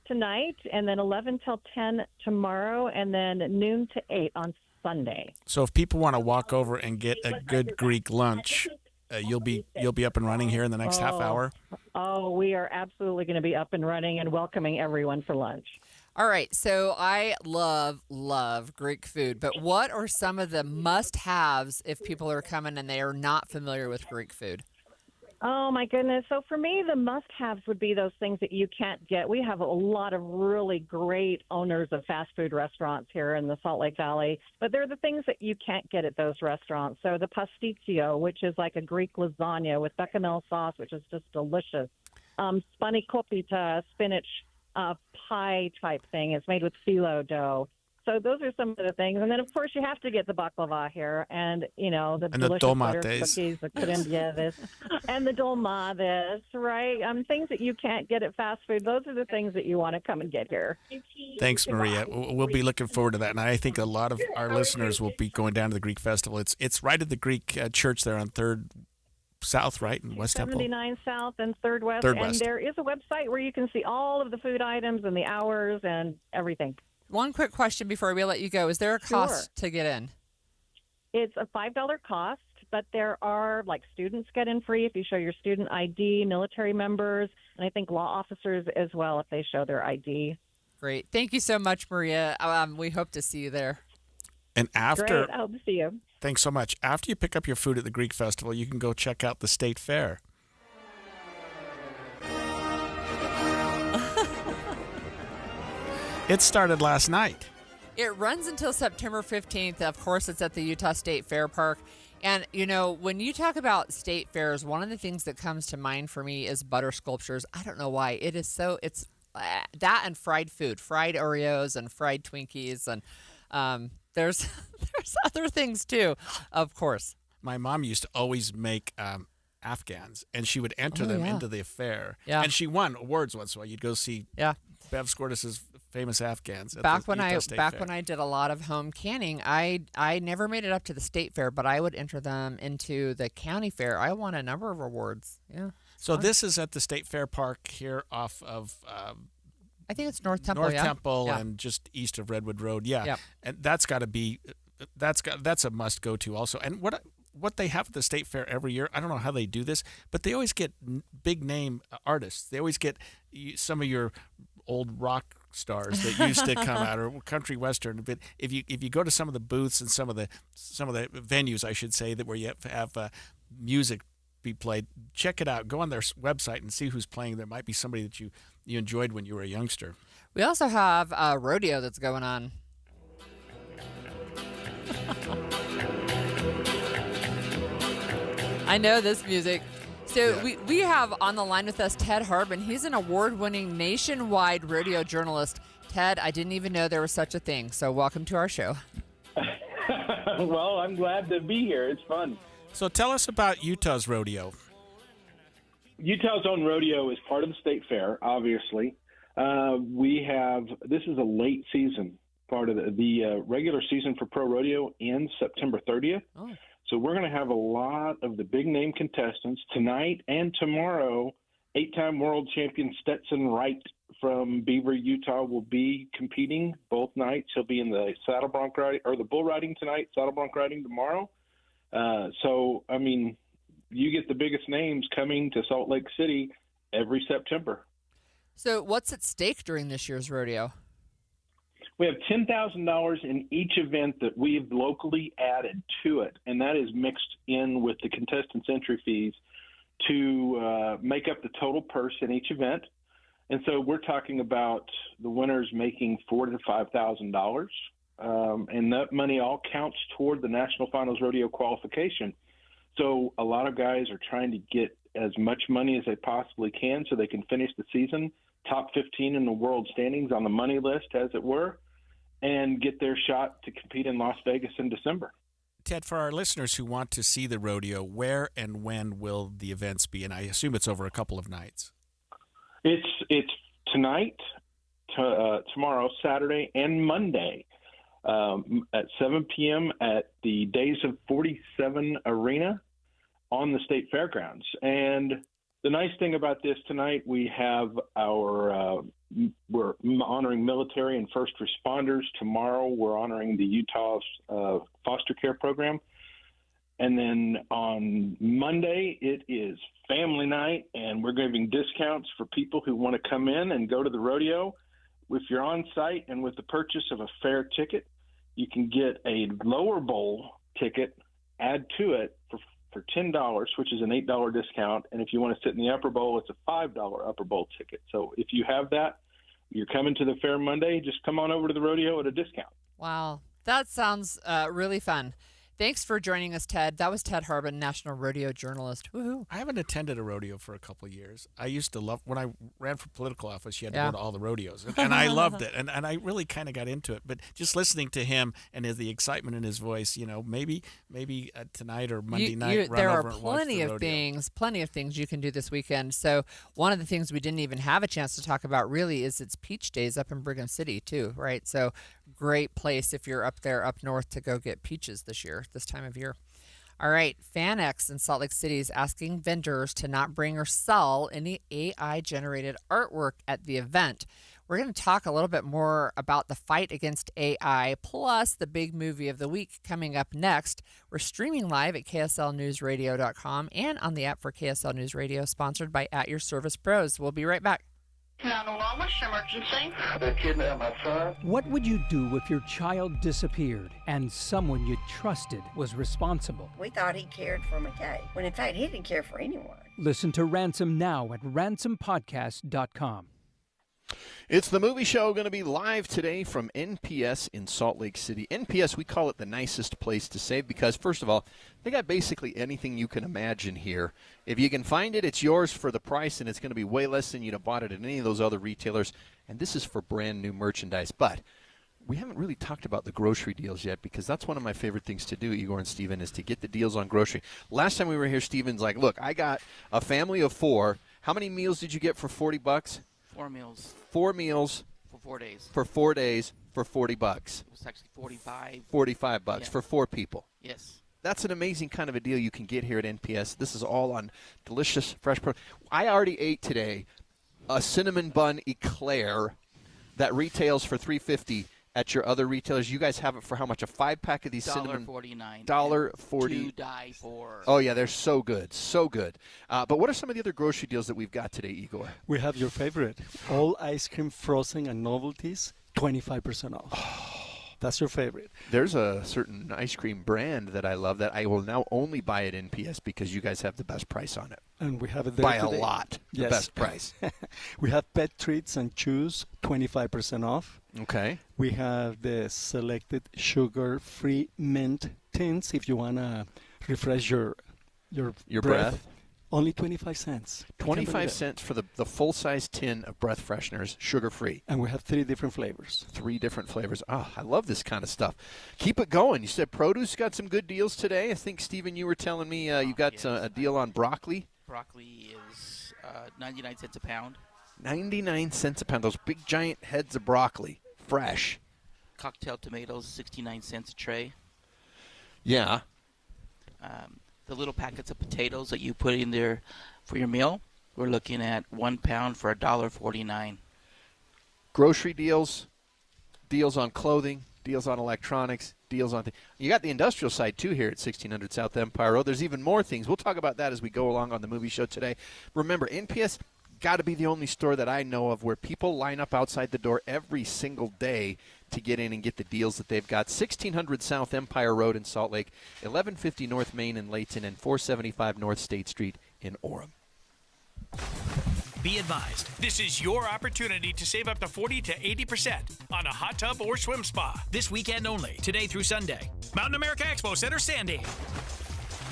tonight, and then 11 till 10 tomorrow, and then noon to 8 on Sunday. So if people want to walk over and get a good Greek lunch, you'll be up and running here in the next half hour? Oh, we are absolutely going to be up and running and welcoming everyone for lunch. All right, so I love Greek food, but what are some of the must-haves if people are coming and they are not familiar with Greek food? Oh, my goodness. So for me, the must-haves would be those things that you can't get. We have a lot of really great owners of fast food restaurants here in the Salt Lake Valley, but they're the things that you can't get at those restaurants. So the pasticcio, which is like a Greek lasagna with bechamel sauce, which is just delicious. Spanakopita, spinach pie type thing. It's made with phyllo dough. So those are some of the things. And then, of course, you have to get the baklava here and, the delicious butter cookies, the crembières, and the dolmades, right? Things that you can't get at fast food. Those are the things that you want to come and get here. Thanks, Maria. We'll be looking forward to that. And I think a lot of our listeners will be going down to the Greek Festival. It's right at the Greek church there on 3rd South, right, in West Temple? 79 South and 3rd West. And there is a website where you can see all of the food items and the hours and everything. One quick question before we let you go. Is there a cost to get in? It's a $5 cost, but there are, students get in free if you show your student ID, military members, and I think law officers as well if they show their ID. Great. Thank you so much, Maria. We hope to see you there. And after... Great. I hope to see you. Thanks so much. After you pick up your food at the Greek Festival, you can go check out the State Fair. It started last night. It runs until September 15th. Of course, it's at the Utah State Fair Park. And, when you talk about state fairs, one of the things that comes to mind for me is butter sculptures. I don't know why. It's that and fried food, fried Oreos and fried Twinkies. And there's other things, too, of course. My mom used to always make Afghans, and she would enter them into the fair. Yeah. And she won awards once in a while. You'd go see Bev Skordas' famous Afghans at back the when Utah State Fair. when I did a lot of home canning, I never made it up to the state fair, but I would enter them into the county fair. I won a number of awards. Yeah. So this is at the State Fair Park here off of I think it's North Temple. Temple and just east of Redwood Road. Yeah. Yep. And that's a must go to also. And what they have at the State Fair every year, I don't know how they do this, but they always get big name artists. They always get some of your old rock stars that used to come out, or country western. But if you go to some of the booths and some of the venues, I should say, that where you have music be played, check it out. Go on their website and see who's playing. There might be somebody that you enjoyed when you were a youngster. We also have a rodeo that's going on. I know this music. So we have on the line with us Ted Harbin. He's an award-winning nationwide rodeo journalist. Ted, I didn't even know there was such a thing. So welcome to our show. Well, I'm glad to be here. It's fun. So tell us about Utah's rodeo. Utah's own rodeo is part of the state fair, obviously. This is a late season part of the regular season for pro rodeo ends September 30th. Oh. So we're going to have a lot of the big-name contestants tonight and tomorrow. 8-time world champion Stetson Wright from Beaver, Utah, will be competing both nights. He'll be in the saddle bronc riding, or the bull riding tonight, saddle bronc riding tomorrow. You get the biggest names coming to Salt Lake City every September. So what's at stake during this year's rodeo? We have $10,000 in each event that we've locally added to it, and that is mixed in with the contestants' entry fees to make up the total purse in each event. And so we're talking about the winners making $4,000 to $5,000, and that money all counts toward the National Finals Rodeo qualification. So a lot of guys are trying to get as much money as they possibly can so they can finish the season top 15 in the world standings on the money list, as it were, and get their shot to compete in Las Vegas in December. Ted, for our listeners who want to see the rodeo, where and when will the events be? And I assume it's over a couple of nights. It's tonight, tomorrow, Saturday, and Monday at 7 p.m. at the Days of 47 Arena on the State Fairgrounds. And the nice thing about this tonight, we have we're honoring military and first responders. Tomorrow, we're honoring the Utah's foster care program. And then on Monday, it is family night, and we're giving discounts for people who want to come in and go to the rodeo. If you're on site and with the purchase of a fair ticket, you can get a lower bowl ticket, add to it for for $10, which is an $8 discount. And if you want to sit in the upper bowl, it's a $5 upper bowl ticket. So if you have that, you're coming to the fair Monday, just come on over to the rodeo at a discount. Wow. That sounds really fun. Thanks for joining us, Ted. That was Ted Harbin, National Rodeo Journalist. Woohoo. I haven't attended a rodeo for a couple of years. I used to love, when I ran for political office, you had to go to all the rodeos. And I loved it. And I really kind of got into it. But just listening to him and the excitement in his voice, maybe tonight or Monday night, run there over are and watch the rodeo. plenty of things you can do this weekend. So one of the things we didn't even have a chance to talk about really is it's Peach Days up in Brigham City too, right? So great place if you're up there up north to go get peaches this time of year. All right, FanX in Salt Lake City is asking vendors to not bring or sell any AI-generated artwork at the event. We're going to talk a little bit more about the fight against AI, plus the big movie of the week coming up next. We're streaming live at KSLNewsRadio.com and on the app for KSL News Radio, sponsored by At Your Service Pros. We'll be right back. 911, what's your emergency? They kidnapped my son. What would you do if your child disappeared and someone you trusted was responsible? We thought he cared for McKay, when in fact he didn't care for anyone. Listen to Ransom now at ransompodcast.com. It's the movie show, going to be live today from NPS in Salt Lake City. NPS, we call it the nicest place to save because, first of all, they got basically anything you can imagine here. If you can find it, it's yours for the price, and it's going to be way less than you'd have bought it at any of those other retailers. And this is for brand new merchandise. But we haven't really talked about the grocery deals yet because that's one of my favorite things to do, Igor and Steven, is to get the deals on grocery. Last time we were here, Steven's like, look, I got a family of 4. How many meals did you get for $40? 4 meals. 4 meals. For 4 days. For 4 days for $40. It was actually 45. $45 for 4 people. Yes. That's an amazing kind of a deal you can get here at NPS. This is all on delicious, fresh produce. I already ate today a cinnamon bun eclair that retails for $3.50 at your other retailers. You guys have it for how much? A 5-pack of these cinnamon? $1.49. $1.40. 2 die for. Oh, yeah, they're so good. So good. But what are some of the other grocery deals that we've got today, Igor? We have your favorite. All ice cream, frozen, and novelties, 25% off. That's your favorite. There's a certain ice cream brand that I love that I will now only buy at NPS because you guys have the best price on it. And we have it there by today. A lot. The Yes. best price. We have pet treats and chews, 25% off. Okay. We have the selected sugar-free mint tints if you want to refresh your breath. Only 25 cents. 25 cents for the full-size tin of breath fresheners, sugar-free. And we have 3 different flavors. 3 different flavors. Oh, I love this kind of stuff. Keep it going. You said produce got some good deals today. I think, Stephen, you were telling me you got a deal on broccoli. Broccoli is 99 cents a pound. 99 cents a pound. Those big, giant heads of broccoli. Fresh. Cocktail tomatoes, 69 cents a tray. Yeah. The little packets of potatoes that you put in there for your meal, we're looking at 1 pound for $1.49. Grocery deals, deals on clothing, deals on electronics, deals on you got the industrial side too here at 1600 South Empire Road. There's even more things. We'll talk about that as we go along on the movie show today. Remember, NPS got to be the only store that I know of where people line up outside the door every single day to get in and get the deals that they've got. 1600 South Empire Road in Salt Lake, 1150 North Main in Layton, and 475 North State Street in Orem. Be advised, this is your opportunity to save up to 40 to 80% on a hot tub or swim spa this weekend only, today through Sunday. Mountain America Expo Center, Sandy.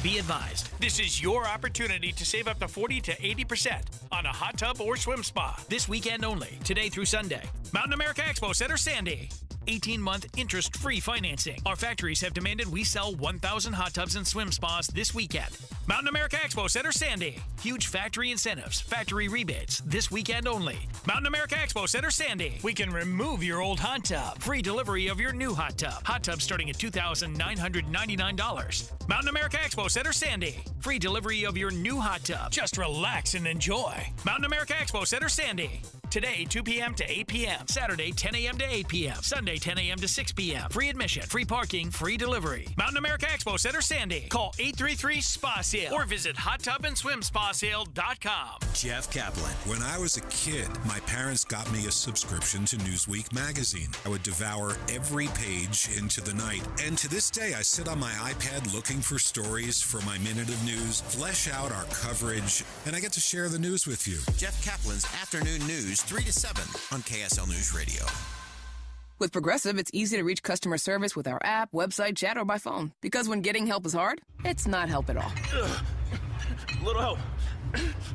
Be advised, this is your opportunity to save up to 40 to 80% on a hot tub or swim spa this weekend only, today through Sunday. Mountain America Expo Center, Sandy. 18-month interest-free financing. Our factories have demanded we sell 1,000 hot tubs and swim spas this weekend. Mountain America Expo Center, Sandy. Huge factory incentives, factory rebates this weekend only. Mountain America Expo Center, Sandy. We can remove your old hot tub. Free delivery of your new hot tub. Hot tub starting at $2,999. Mountain America Expo Center, Sandy. Free delivery of your new hot tub. Just relax and enjoy. Mountain America Expo Center, Sandy. Today, 2 p.m. to 8 p.m. Saturday, 10 a.m. to 8 p.m. Sunday, 10 a.m. to 6 p.m. Free admission, free parking, free delivery. Mountain America Expo Center, Sandy. Call 833-SPA sale or visit hottubandSwimSpaSale.com. Jeff Kaplan. When I was a kid, my parents got me a subscription to Newsweek magazine. I would devour every page into the night. And to this day, I sit on my iPad looking for stories for my Minute of News, flesh out our coverage, and I get to share the news with you. Jeff Kaplan's Afternoon News, 3 to 7 on KSL News Radio. With Progressive, it's easy to reach customer service with our app, website, chat, or by phone. Because when getting help is hard, it's not help at all. Little help.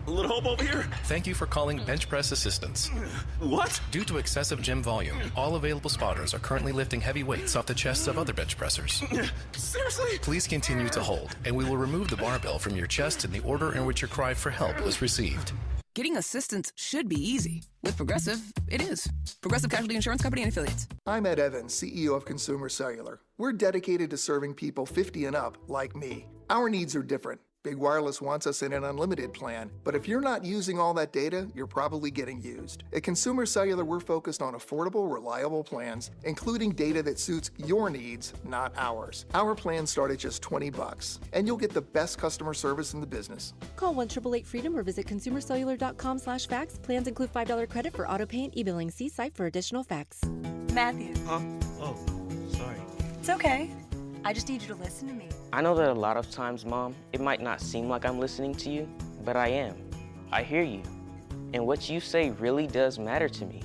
A little help over here. Thank you for calling Bench Press Assistance. What? Due to excessive gym volume, all available spotters are currently lifting heavy weights off the chests of other bench pressers. Seriously? Please continue to hold, and we will remove the barbell from your chest in the order in which your cry for help was received. Getting assistance should be easy. With Progressive, it is. Progressive Casualty Insurance Company and Affiliates. I'm Ed Evans, CEO of Consumer Cellular. We're dedicated to serving people 50 and up, like me. Our needs are different. Big Wireless wants us in an unlimited plan, but if you're not using all that data, you're probably getting used. At Consumer Cellular, we're focused on affordable, reliable plans, including data that suits your needs, not ours. Our plans start at just $20, and you'll get the best customer service in the business. Call 1-888-FREEDOM or visit consumercellular.com/facts. Plans include $5 credit for auto pay and e-billing. See site for additional facts. Matthew. Huh? Oh, sorry. It's okay. I just need you to listen to me. I know that a lot of times, Mom, it might not seem like I'm listening to you, but I am. I hear you. And what you say really does matter to me.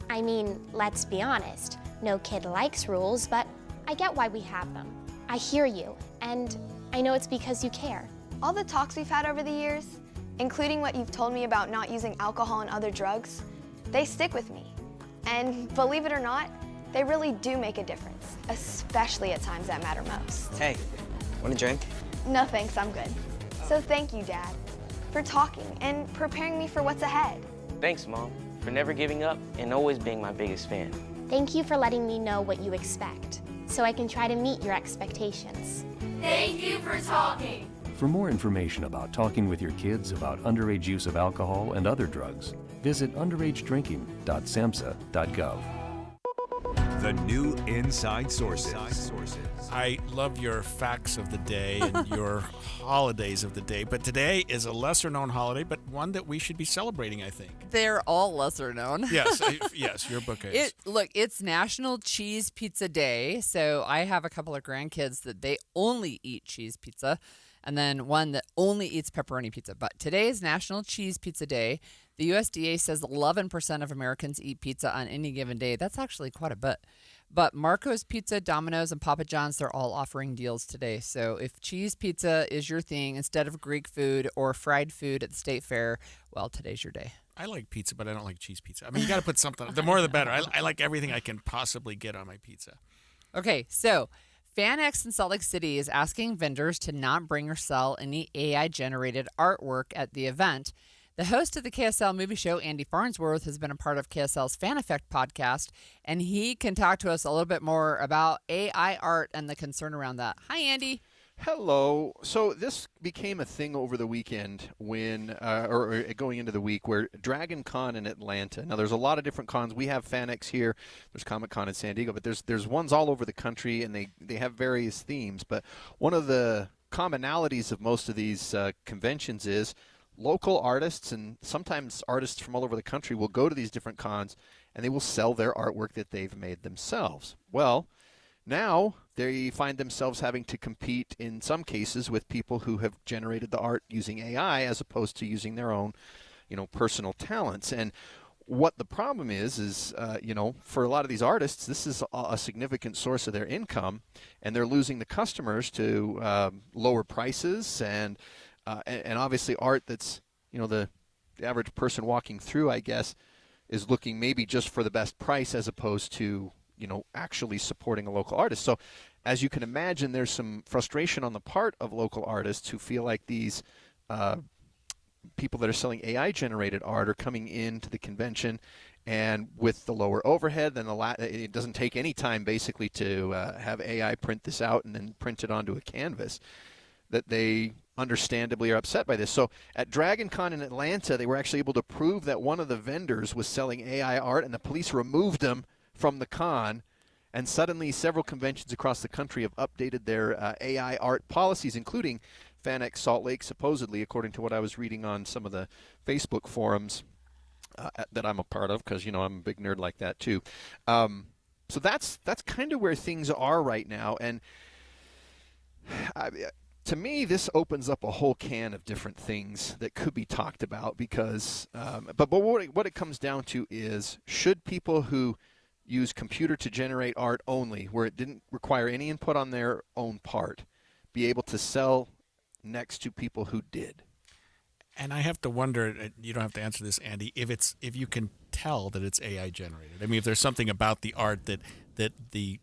I mean, let's be honest. No kid likes rules, but I get why we have them. I hear you, and I know it's because you care. All the talks we've had over the years, including what you've told me about not using alcohol and other drugs, they stick with me. And believe it or not, they really do make a difference, especially at times that matter most. Hey, want a drink? No thanks, I'm good. So thank you, Dad, for talking and preparing me for what's ahead. Thanks, Mom, for never giving up and always being my biggest fan. Thank you for letting me know what you expect, so I can try to meet your expectations. Thank you for talking. For more information about talking with your kids about underage use of alcohol and other drugs, visit underagedrinking.samhsa.gov. The new Inside Sources. I love your facts of the day and your holidays of the day, but today is a lesser-known holiday, but one that we should be celebrating, I think. They're all lesser known. Yes, yes, your book is. Look, it's National Cheese Pizza Day, so I have a couple of grandkids that they only eat cheese pizza, and then one that only eats pepperoni pizza. But today is National Cheese Pizza Day. The USDA says 11% of Americans eat pizza on any given day. That's actually quite a bit. But Marco's Pizza, Domino's, and Papa John's, they're all offering deals today. So if cheese pizza is your thing instead of Greek food or fried food at the state fair, well, today's your day. I like pizza, but I don't like cheese pizza. I mean, you got to put something. The more the better. I like everything I can possibly get on my pizza. Okay, so FanX in Salt Lake City is asking vendors to not bring or sell any AI-generated artwork at the event. The host of the KSL movie show, Andy Farnsworth, has been a part of KSL's Fan Effect podcast, and he can talk to us a little bit more about AI art and the concern around that. Hi, Andy. Hello. So this became a thing over the weekend when, or going into the week, where Dragon Con in Atlanta. Now, there's a lot of different cons. We have FanX here. There's Comic Con in San Diego, but there's ones all over the country, and they have various themes. But one of the commonalities of most of these conventions is local artists, and sometimes artists from all over the country will go to these different cons, and they will sell their artwork that they've made themselves. Well, now they find themselves having to compete in some cases with people who have generated the art using AI as opposed to using their own, personal talents. And what the problem is for a lot of these artists, this is a significant source of their income, and they're losing the customers to lower prices and obviously art that's, the average person walking through, I guess, is looking maybe just for the best price as opposed to, actually supporting a local artist. So as you can imagine, there's some frustration on the part of local artists who feel like these people that are selling AI-generated art are coming into the convention, and with the lower overhead, then it doesn't take any time basically to have AI print this out and then print it onto a canvas, that they understandably are upset by this. So at Dragon Con in Atlanta, they were actually able to prove that one of the vendors was selling AI art, and the police removed them from the con, and suddenly several conventions across the country have updated their AI art policies, including FanX Salt Lake, supposedly, according to what I was reading on some of the Facebook forums that I'm a part of, because, I'm a big nerd like that too. So that's kind of where things are right now. And to me, this opens up a whole can of different things that could be talked about because, but what it comes down to is, should people who use computer to generate art only, where it didn't require any input on their own part, be able to sell next to people who did? And I have to wonder, you don't have to answer this, Andy, if you can tell that it's AI generated. I mean, if there's something about the art that the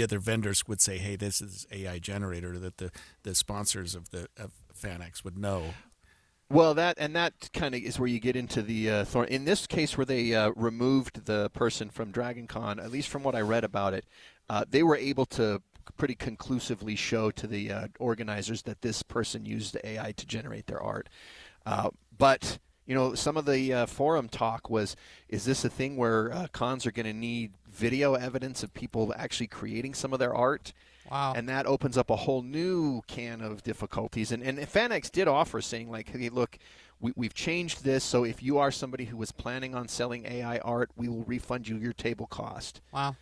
other vendors would say, hey, this is AI generated, or that the sponsors of FanX would know. Well, that kind of is where you get into the in this case where they removed the person from Dragon Con, at least from what I read about it, they were able to pretty conclusively show to the organizers that this person used the AI to generate their art. But, some of the forum talk was, is this a thing where cons are going to need video evidence of people actually creating some of their art? Wow. And that opens up a whole new can of difficulties. And FanX did offer, saying, like, hey, look, we've changed this, so if you are somebody who was planning on selling AI art, we will refund you your table cost. Wow.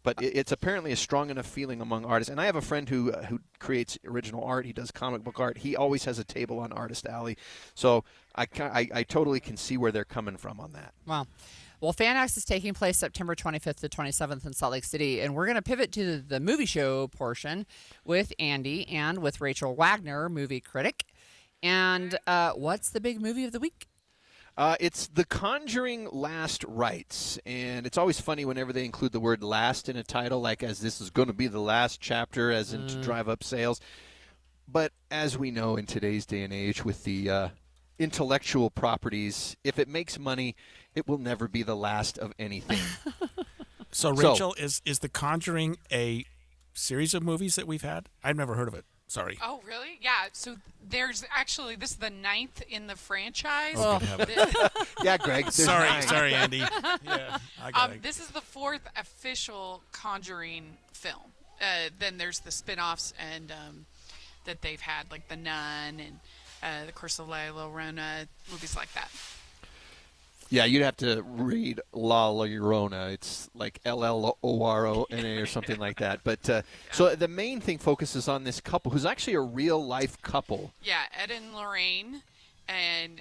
But it's apparently a strong enough feeling among artists. And I have a friend who creates original art. He does comic book art. He always has a table on Artist Alley. So I totally can see where they're coming from on that. Wow. Well, FanX is taking place September 25th to 27th in Salt Lake City, and we're going to pivot to the movie show portion with Andy and with Rachel Wagner, movie critic. And what's the big movie of the week? It's The Conjuring Last Rites, and it's always funny whenever they include the word last in a title, like as this is going to be the last chapter, as in to drive up sales. But as we know in today's day and age with the intellectual properties, if it makes money, it will never be the last of anything. So, Rachel, is The Conjuring a series of movies that we've had? I've never heard of it. Sorry. Oh, really? Yeah. So there's actually, this is the 9th in the franchise. Oh, good heavens. Yeah, Greg. Sorry, Andy. Yeah, I got it. This is the 4th official Conjuring film. Then there's the spin-offs and that they've had, like The Nun and The Curse of La Llorona, movies like that. Yeah, you'd have to read La Llorona. It's like L-L-O-R-O-N-A or something like that. But so the main thing focuses on this couple, who's actually a real-life couple. Yeah, Ed and Lorraine, and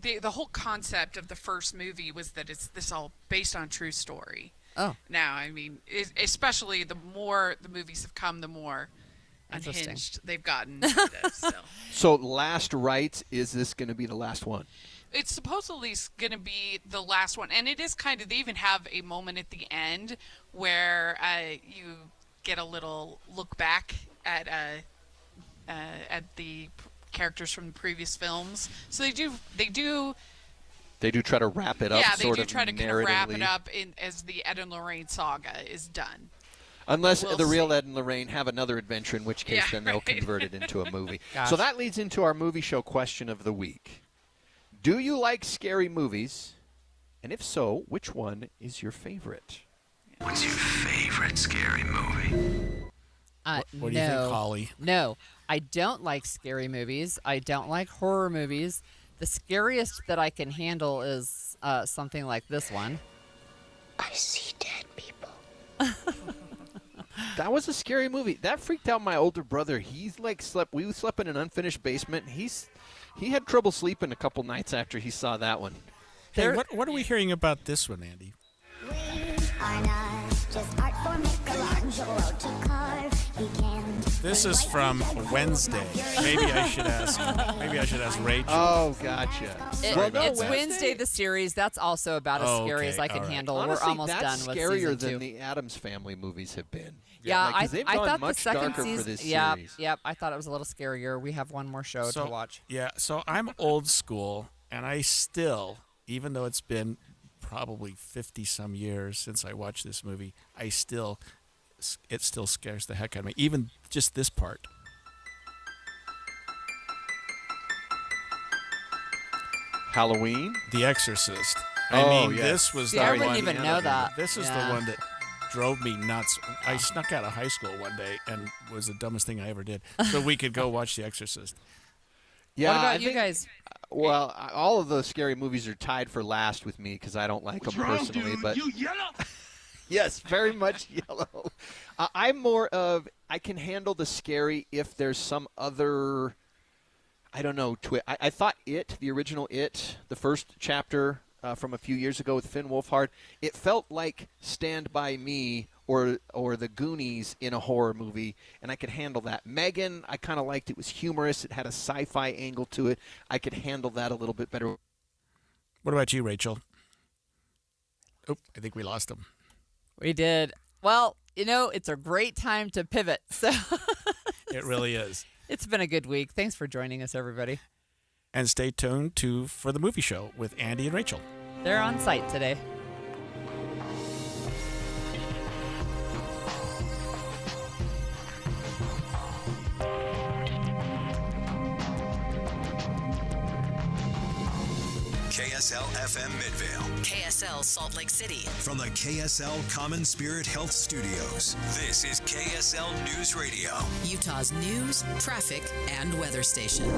the whole concept of the first movie was that it's this all based on true story. Oh. Now, I mean, especially the more the movies have come, the more unhinged they've gotten. So Last Rites, is this going to be the last one? It's supposedly going to be the last one, and it is kind of, they even have a moment at the end where you get a little look back at the characters from the previous films. So they do try to wrap it up. Yeah, they do try to kind of wrap it up as the Ed and Lorraine saga is done. Unless the real Ed and Lorraine have another adventure, in which case then they'll convert it into a movie. Gosh. So that leads into our movie show question of the week. Do you like scary movies? And if so, which one is your favorite? What's your favorite scary movie? What do you think, Holly? No, I don't like scary movies. I don't like horror movies. The scariest that I can handle is something like this one. I see dead people. That was a scary movie. That freaked out my older brother. He's like we slept in an unfinished basement. He had trouble sleeping a couple nights after he saw that one. Hey, what are we hearing about this one, Andy? This is from Wednesday. Maybe I should ask Rachel. Oh, gotcha. It's Wednesday, the series. That's also about as scary as I can handle. Honestly, we're almost done that's with scarier season 2. than the Addams Family movies have been. Yeah, like, they've I gone thought much the second darker season. for this Yep, series. I thought it was a little scarier. We have one more show to watch. Yeah, so I'm old school, and I still, even though it's been probably 50-some years since I watched this movie, it still scares the heck out of me. Even just this part. Halloween? The Exorcist. This was See, the I one. wouldn't even know that. This is the one that drove me nuts. I snuck out of high school one day and was the dumbest thing I ever did. So we could go watch The Exorcist. Yeah, what about you guys? Well, all of the scary movies are tied for last with me because I don't like them personally. Dude? But You yellow? yes, very much yellow. I'm more of I can handle the scary if there's some other, I don't know, I thought the original It, the first chapter from a few years ago with Finn Wolfhard, it felt like Stand By Me or the Goonies in a horror movie, and I could handle that. Megan, I kind of liked. It was humorous. It had a sci-fi angle to it. I could handle that a little bit better. What about you, Rachel? Oh, I think we lost him. We did. Well, it's a great time to pivot. So It really is. It's been a good week. Thanks for joining us, everybody. And stay tuned for the movie show with Andy and Rachel. They're on site today. KSL FM Midvale. KSL Salt Lake City. From the KSL Common Spirit Health Studios, this is KSL News Radio. Utah's news, traffic, and weather station.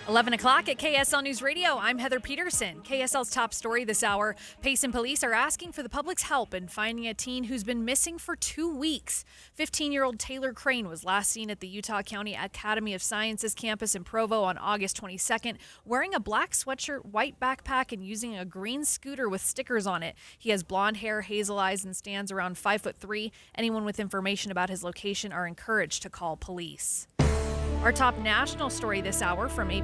11 o'clock at KSL News Radio. I'm Heather Peterson. KSL's top story this hour. Payson police are asking for the public's help in finding a teen who's been missing for 2 weeks. 15-year-old Taylor Crane was last seen at the Utah County Academy of Sciences campus in Provo on August 22nd, wearing a black sweatshirt, white backpack, and using a green scooter with stickers on it. He has blonde hair, hazel eyes, and stands around 5'3". Anyone with information about his location are encouraged to call police. Our top national story this hour from